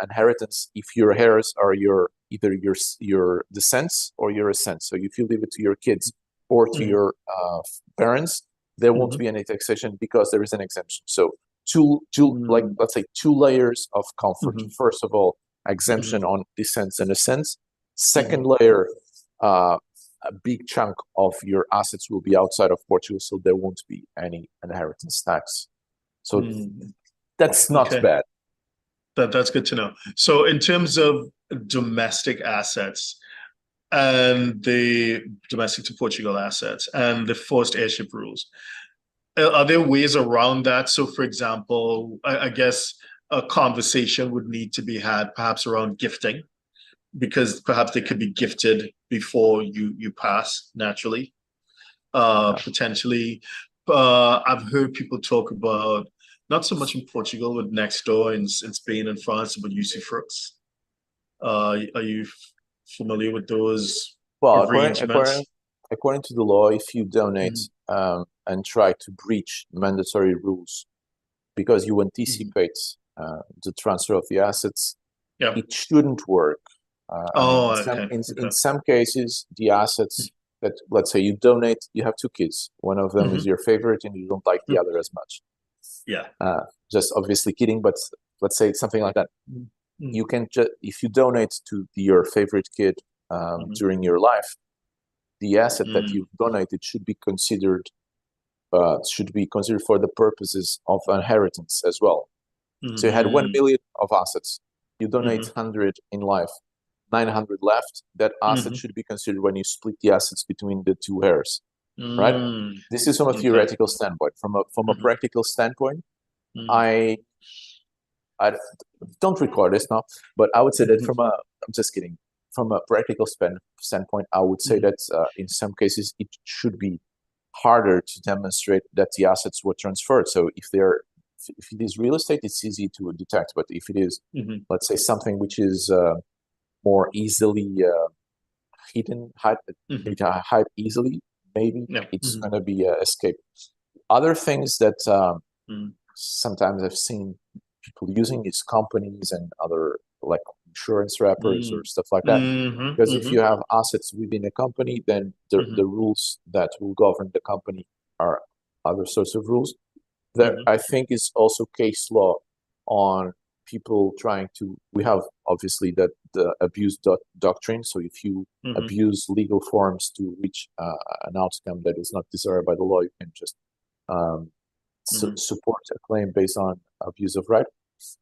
inheritance if your heirs are either your descendants or your ascendants. So if you leave it to your kids or to your parents, there won't be any taxation because there is an exemption. So like let's say two layers of comfort. First of all, exemption on descents and ascents. Second layer, a big chunk of your assets will be outside of Portugal, so there won't be any inheritance tax. So that's not bad. That's good to know. So in terms of domestic assets and the domestic to Portugal assets and the forced heirship rules, are there ways around that? So for example, I guess a conversation would need to be had perhaps around gifting, because perhaps they could be gifted before you pass naturally, potentially. I've heard people talk about, not so much in Portugal, but next door in Spain and France, about usufructs. Are you familiar with those arrangements? According to the law, if you donate and try to breach mandatory rules because you anticipate the transfer of the assets, it shouldn't work. In some cases, the assets that, let's say you donate, you have two kids. One of them is your favorite and you don't like the other as much. Yeah. Just obviously kidding, but let's say it's something like that. You can just, if you donate to your favorite kid during your life, the asset that you've donated should be considered for the purposes of inheritance as well. So you had 1 million of assets. You donate 100 in life, 900 left. That asset should be considered when you split the assets between the two heirs, right? This is from a theoretical standpoint. From a practical standpoint, I don't record this now, but I would say that I'm just kidding. From a practical standpoint, I would say that in some cases it should be harder to demonstrate that the assets were transferred. So if it is real estate, it's easy to detect. But if it is, let's say, something which is more easily hidden, hide easily, maybe it's going to be escape. Other things that sometimes I've seen people using is companies and other like insurance wrappers or stuff like that. Because if you have assets within a company, then the rules that will govern the company are other sorts of rules. There, I think, is also case law on people trying to. We have obviously the abuse doctrine. So if you abuse legal forms to reach an outcome that is not desired by the law, you can just support a claim based on abuse of right.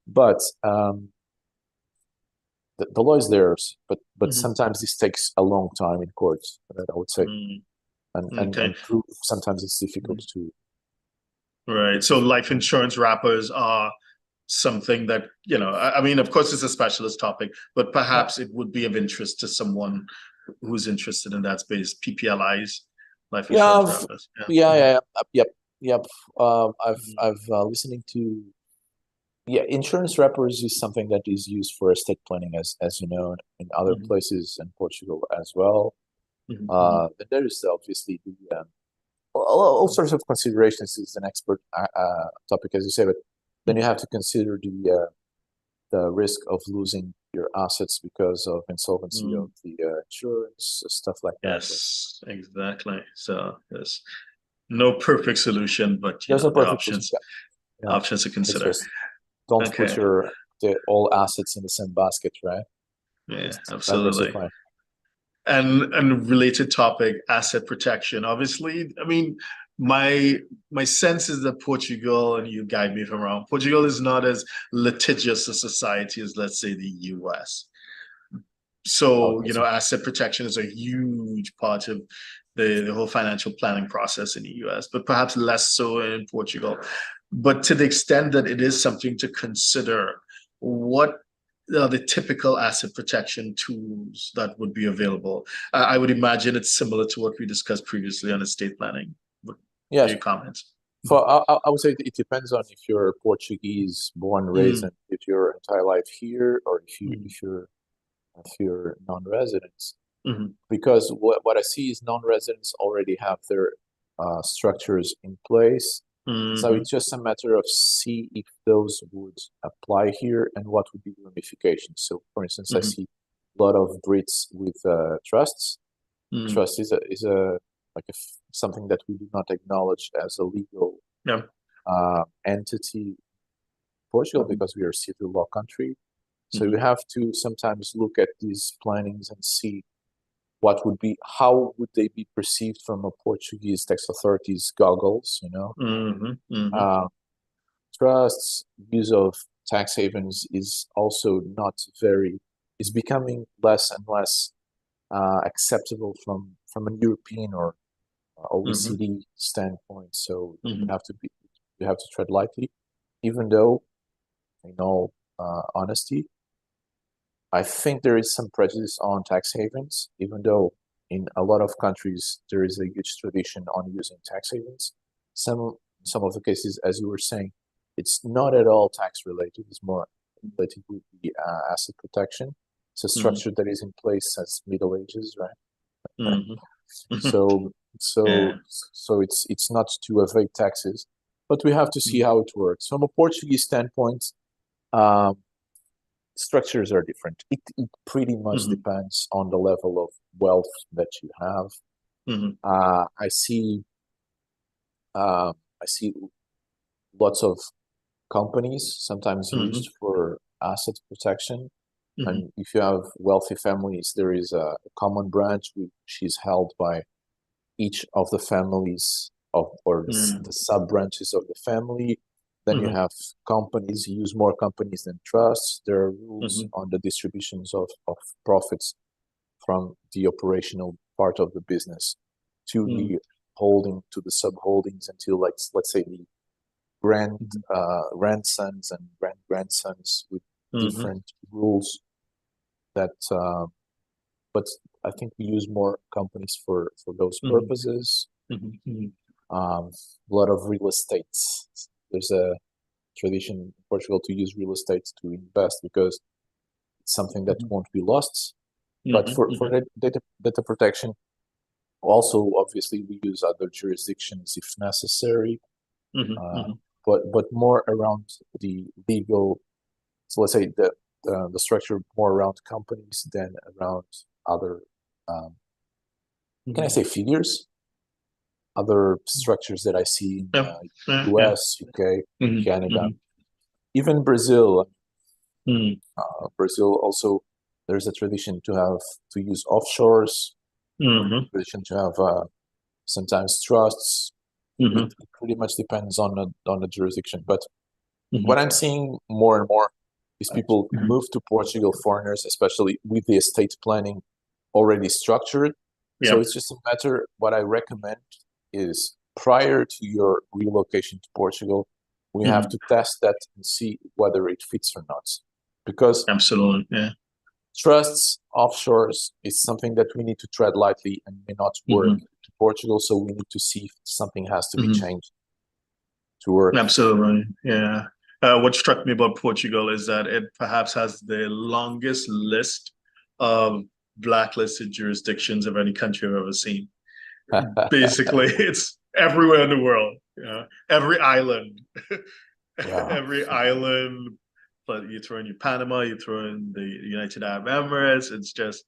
But the law is theirs, but sometimes this takes a long time in courts, I would say, and proof sometimes it's difficult to. Right. So life insurance wrappers are something that, I mean, of course, it's a specialist topic, but perhaps it would be of interest to someone who's interested in that space. PPLIs, life insurance wrappers. Yep. I've listening to. Yeah, insurance wrappers is something that is used for estate planning, as you know, in other places in Portugal as well. But there is obviously all sorts of considerations. Is an expert topic, as you say, but then you have to consider the risk of losing your assets because of insolvency of the insurance, stuff like that. Yes, exactly. So there's no perfect solution, but there's no perfect options to consider. Just don't put all assets in the same basket, right? Yeah, absolutely. And related topic, asset protection. Obviously, I mean, my sense is that Portugal, and you guide me if I'm wrong, Portugal is not as litigious a society as, let's say, the US. So, asset protection is a huge part of the whole financial planning process in the US, but perhaps less so in Portugal. But to the extent that it is something to consider, what are the typical asset protection tools that would be available? I would imagine it's similar to what we discussed previously on estate planning. What are your comments? I would say it depends on if you're Portuguese, born, raised, and if your entire life here, or if you're non-residents. Because what I see is non-residents already have their structures in place. So it's just a matter of see if those would apply here and what would be the ramifications. So, for instance, I see a lot of Brits with trusts. Trust is something that we do not acknowledge as a legal entity in Portugal because we are a civil law country. So you have to sometimes look at these plannings and see how would they be perceived from a Portuguese tax authority's goggles, Trusts, use of tax havens is also is becoming less and less acceptable from a European or OECD standpoint. So you have to tread lightly, even though, in all honesty, I think there is some prejudice on tax havens, even though in a lot of countries there is a huge tradition on using tax havens. Some of the cases, as you were saying, it's not at all tax related. It's more related with the asset protection. It's a structure that is in place since Middle Ages, right? So it's not to evade taxes, but we have to see how it works from a Portuguese standpoint. Structures are different. It pretty much depends on the level of wealth that you have. I see lots of companies sometimes used for asset protection. And if you have wealthy families, there is a common branch which is held by each of the families or the sub branches of the family. Then you have companies, you use more companies than trusts. There are rules on the distributions of profits from the operational part of the business to the holding, to the sub-holdings, until let's say the grandsons and grand-grandsons with different rules that but I think we use more companies for those purposes. A lot of real estate. There's a tradition in Portugal to use real estate to invest because it's something that won't be lost. But for data protection, also obviously we use other jurisdictions if necessary. But more around the legal. So let's say the structure more around companies than around other. Can I say figures? Other structures that I see in US, UK, Canada, even Brazil. Brazil also, there's a tradition to use offshores. Tradition to have sometimes trusts. It pretty much depends on the jurisdiction. But what I'm seeing more and more is people move to Portugal, foreigners, especially with the estate planning already structured. So it's just a matter. What I recommend is prior to your relocation to Portugal, we have to test that and see whether it fits or not. Because absolutely, trusts, offshores is something that we need to tread lightly and may not work in Portugal. So we need to see if something has to be changed to work. Absolutely, yeah. What struck me about Portugal is that it perhaps has the longest list of blacklisted jurisdictions of any country I've ever seen. Basically, it's everywhere in the world. Every island, every island. But you throw in your Panama, you throw in the United Arab Emirates. It's just,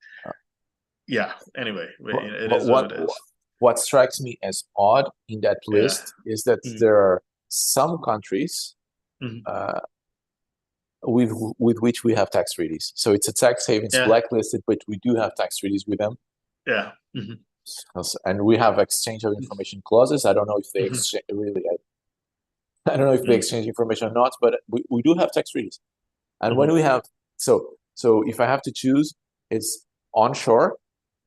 Anyway, it is what it is. What strikes me as odd in that list is that there are some countries with which we have tax treaties. So it's a tax havens blacklisted, but we do have tax treaties with them. And we have exchange of information clauses. I don't know if they exchange really. I don't know if they exchange information or not, but we do have tax treaties. And when we have so if I have to choose, it's onshore.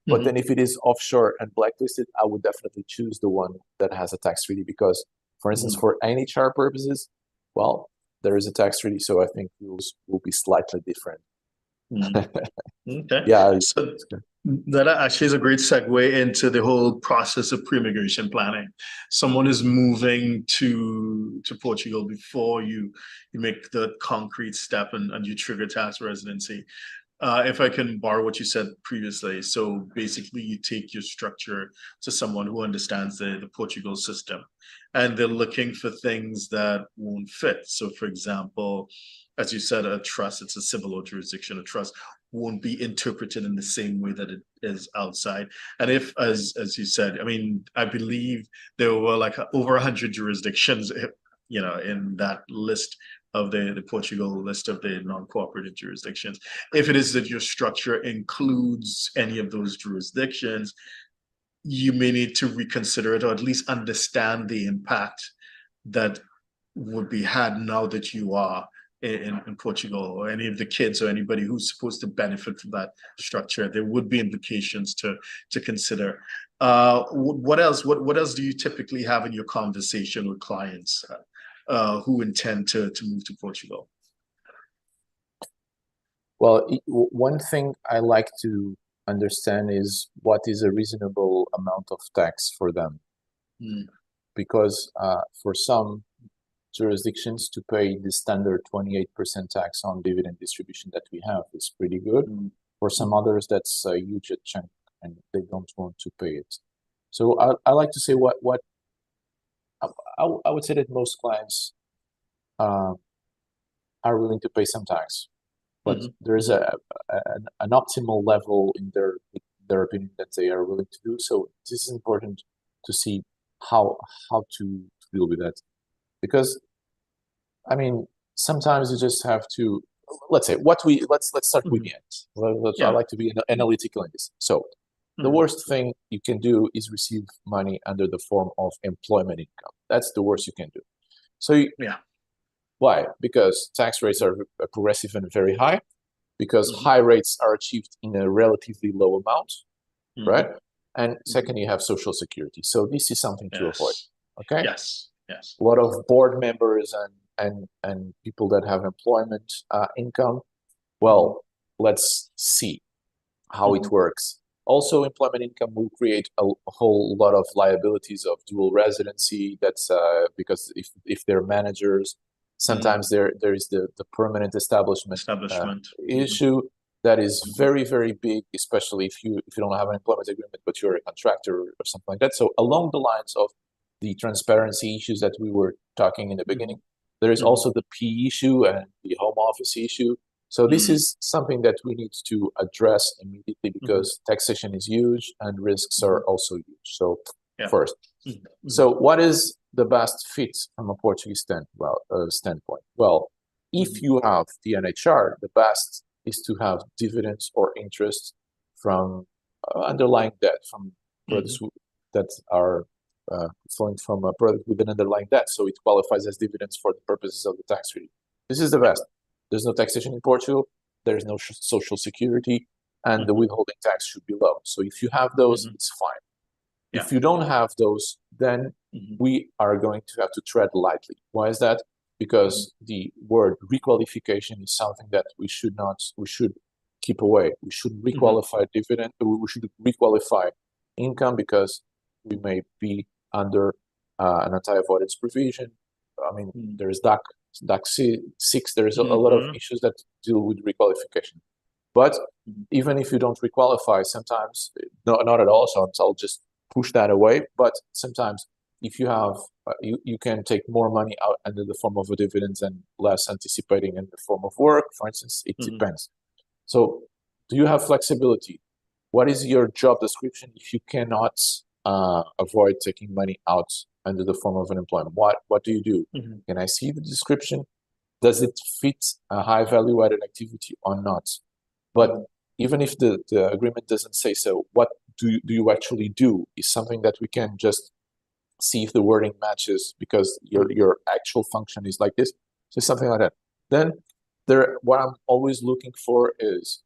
But then if it is offshore and blacklisted, I would definitely choose the one that has a tax treaty because, for instance, for NHR purposes, well, there is a tax treaty, so I think rules will be slightly different. Okay. Yeah. So that actually is a great segue into the whole process of pre-immigration planning. Someone is moving to Portugal before you make the concrete step and you trigger tax residency. If I can borrow what you said previously, so basically you take your structure to someone who understands the Portugal system, and they're looking for things that won't fit. So, for example, as you said, a trust, it's a civil law jurisdiction. A trust won't be interpreted in the same way that it is outside. And if, as you said, I mean, I believe there were like over 100 jurisdictions, in that list of the Portugal list of the non-cooperative jurisdictions. If it is that your structure includes any of those jurisdictions, you may need to reconsider it or at least understand the impact that would be had now that you are in Portugal, or any of the kids or anybody who's supposed to benefit from that structure. There would be implications to consider. What else? What else do you typically have in your conversation with clients who intend to move to Portugal? Well, one thing I like to understand is what is a reasonable amount of tax for them. Because for some jurisdictions to pay the standard 28% tax on dividend distribution that we have is pretty good. For some others, that's a huge chunk and they don't want to pay it. So I like to say what I would say that most clients are willing to pay some tax, but there is an optimal level in their opinion, that they are willing to do. So this is important to see how to deal with that, because I mean, sometimes you just have to, let's say, let's start with the end. I like to be analytical in this. So the worst thing you can do is receive money under the form of employment income. That's the worst you can do. So why? Because tax rates are progressive and very high, because high rates are achieved in a relatively low amount, right? And second, you have social security. So this is something to avoid. Okay. Yes. A lot of board members and people that have employment income. Well, let's see how it works. Also, employment income will create a whole lot of liabilities of dual residency. That's because if they're managers, sometimes there is the permanent establishment issue that is very, very big, especially if you don't have an employment agreement, but you're a contractor or something like that. So along the lines of the transparency issues that we were talking in the beginning, there is also the P issue and the home office issue. So this is something that we need to address immediately, because taxation is huge and risks are also huge. So first, so what is the best fit from a Portuguese standpoint? Well, if you have the NHR, the best is to have dividends or interest from underlying debt, from products that are flowing from a product with an underlying debt. So it qualifies as dividends for the purposes of the tax treaty. This is the best. There's no taxation in Portugal, there's no social security, and the withholding tax should be low. So if you have those, it's fine. If you don't have those, then we are going to have to tread lightly. Why is that? Because the word requalification is something that we should keep away. We should requalify dividend, we should requalify income, because we may be under an anti-avoidance provision. I mean, there's DAC 6, there's a lot of issues that deal with requalification. But even if you don't requalify, sometimes, not at all, so I'll just push that away. But sometimes if you have, you can take more money out under the form of a dividends and less anticipating in the form of work, for instance. It depends. So do you have flexibility? What is your job description if you cannot avoid taking money out under the form of an employment? What do you do? Can I see the description? Does it fit a high value added activity or not? But even if the agreement doesn't say so, what do you actually do is something that we can just see if the wording matches, because your actual function is like this. So something like that. Then what I'm always looking for is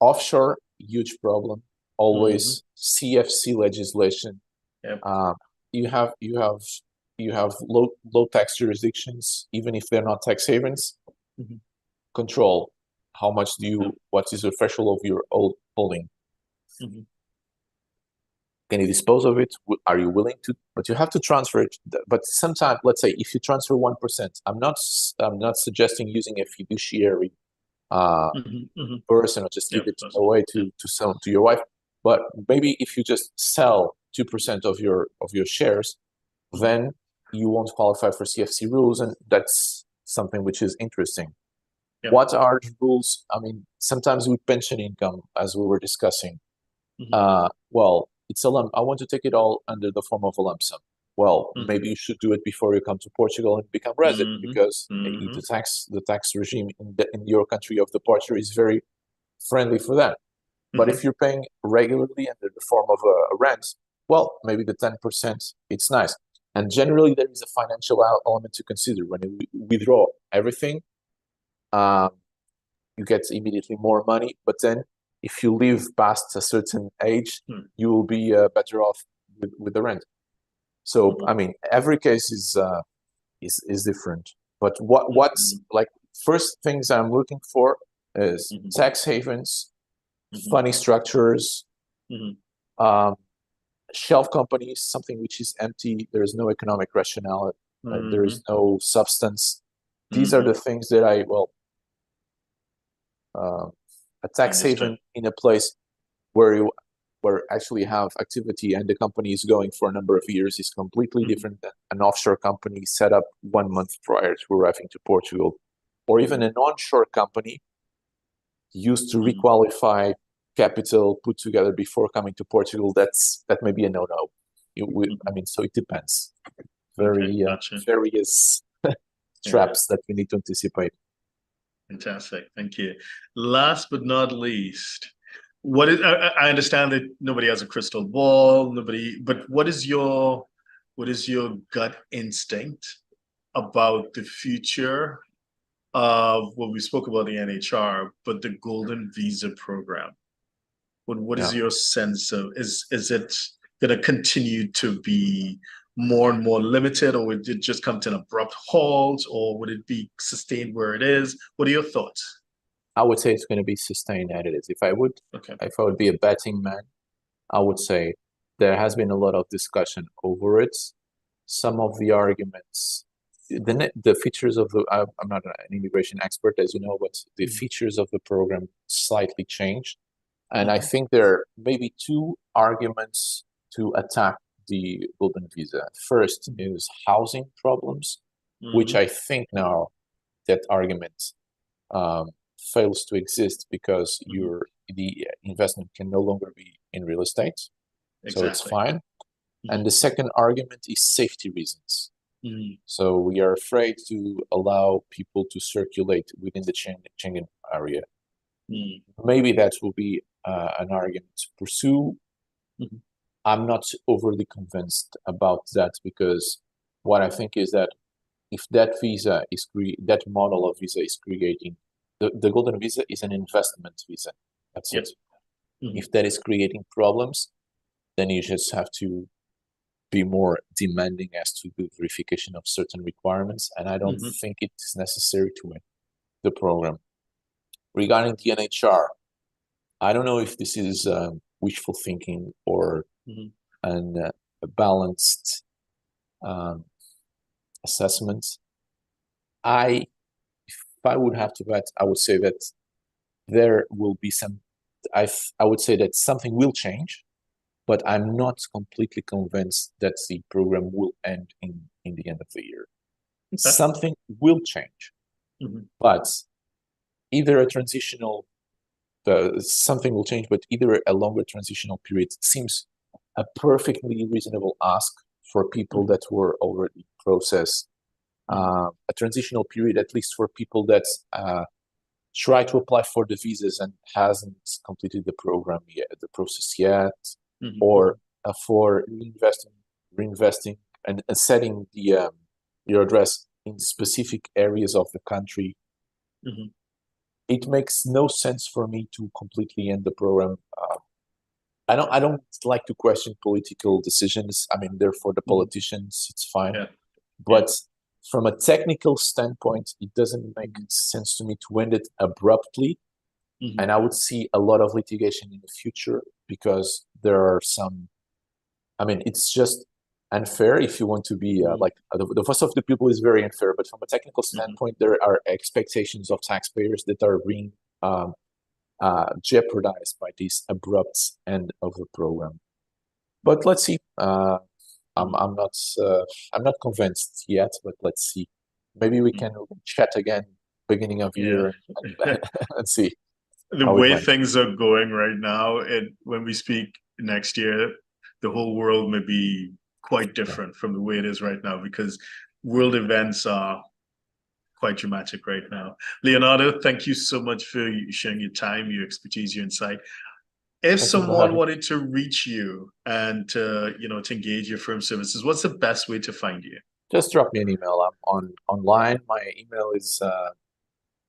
offshore, huge problem. Always CFC legislation. You have low tax jurisdictions, even if they're not tax havens. Control. How much what is the threshold of your holding? Can you dispose of it? Are you willing to? But you have to transfer it. But sometimes, let's say, if you transfer 1%, I'm not suggesting using a fiduciary person or just give it away to your wife. But maybe if you just sell 2% of your shares, then you won't qualify for CFC rules, and that's something which is interesting. What are the rules? I mean, sometimes with pension income, as we were discussing, well, it's a lump. I want to take it all under the form of a lump sum. Well, maybe you should do it before you come to Portugal and become resident, because the tax regime in your country of departure is very friendly for that. But if you're paying regularly under the form of a rent, well, maybe the 10%, it's nice. And generally, there is a financial element to consider. When you withdraw everything, you get immediately more money. But then if you live past a certain age, you will be better off with the rent. So, I mean, every case is different. But what's like first things I'm looking for is tax havens, funny structures, shelf companies, something which is empty. There is no economic rationale. There is no substance. These are the things that a tax haven in a place where you actually have activity and the company is going for a number of years is completely different than an offshore company set up 1 month prior to arriving to Portugal, or even an onshore company used to requalify capital put together before coming to Portugal, that may be a no-no. I mean, so it depends. Okay, gotcha. Various traps that we need to anticipate. Fantastic. Thank you. Last but not least, I understand that nobody has a crystal ball, but what is your gut instinct about the future of what we spoke about the NHR, but the golden visa program? What is your sense of is it going to continue to be more and more limited, or would it just come to an abrupt halt, or would it be sustained where it is? What are your thoughts? I would say it's going to be sustained as it is. If I would be a betting man, I would say there has been a lot of discussion over it. Some of the arguments, the features of I'm not an immigration expert, as you know, but the features of the program slightly changed. And I think there are maybe two arguments to attack the golden visa. First is housing problems, which I think now that argument fails to exist because the investment can no longer be in real estate. So it's fine. And the second argument is safety reasons. So we are afraid to allow people to circulate within the Schengen area. Maybe that will be an argument to pursue. I'm not overly convinced about that, because what I think is that if that that model of visa is creating, the golden visa is an investment visa. That's it. If that is creating problems, then you just have to be more demanding as to the verification of certain requirements, and I don't think it is necessary to win the program. Regarding the NHR, I don't know if this is wishful thinking or a balanced assessment. If I would have to bet, I would say that there will be some. I would say that something will change, but I'm not completely convinced that the program will end in the end of the year. Something will change, but either a transitional. Something will change, but either a longer transitional period seems a perfectly reasonable ask for people that were already processed. A transitional period, at least for people that try to apply for the visas and hasn't completed the program yet, the process yet, or for reinvesting and setting your address in specific areas of the country. It makes no sense for me to completely end the program. I don't like to question political decisions. I mean, they're for the politicians. It's fine, but from a technical standpoint, it doesn't make sense to me to end it abruptly. And I would see a lot of litigation in the future, because there are some. I mean, it's just unfair if you want to be like the voice of the people is very unfair, but from a technical standpoint, there are expectations of taxpayers that are being jeopardized by this abrupt end of the program. But let's see. I'm not convinced yet, but let's see. Maybe we can chat again beginning of year and see. The way things are going right now, and when we speak next year, the whole world may be quite different from the way it is right now, because world events are quite dramatic right now. Leonardo, thank you so much for sharing your time, your expertise, your insight. If someone wanted to reach you and to engage your firm services, what's the best way to find you? Just drop me an email. I'm online. My email is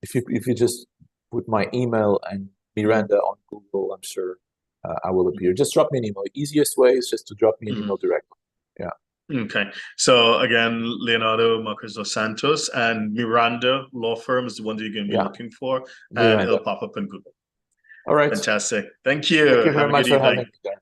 if you just put my email and Miranda on Google, I'm sure I will appear. Just drop me an email. The easiest way is just to drop me an email directly. Yeah. Okay. So again, Leonardo Marques dos Santos and Miranda Law Firm is the one that you're going to be looking for, and it'll pop up in Google. All right. Fantastic. Thank you. Thank you very much for having me there.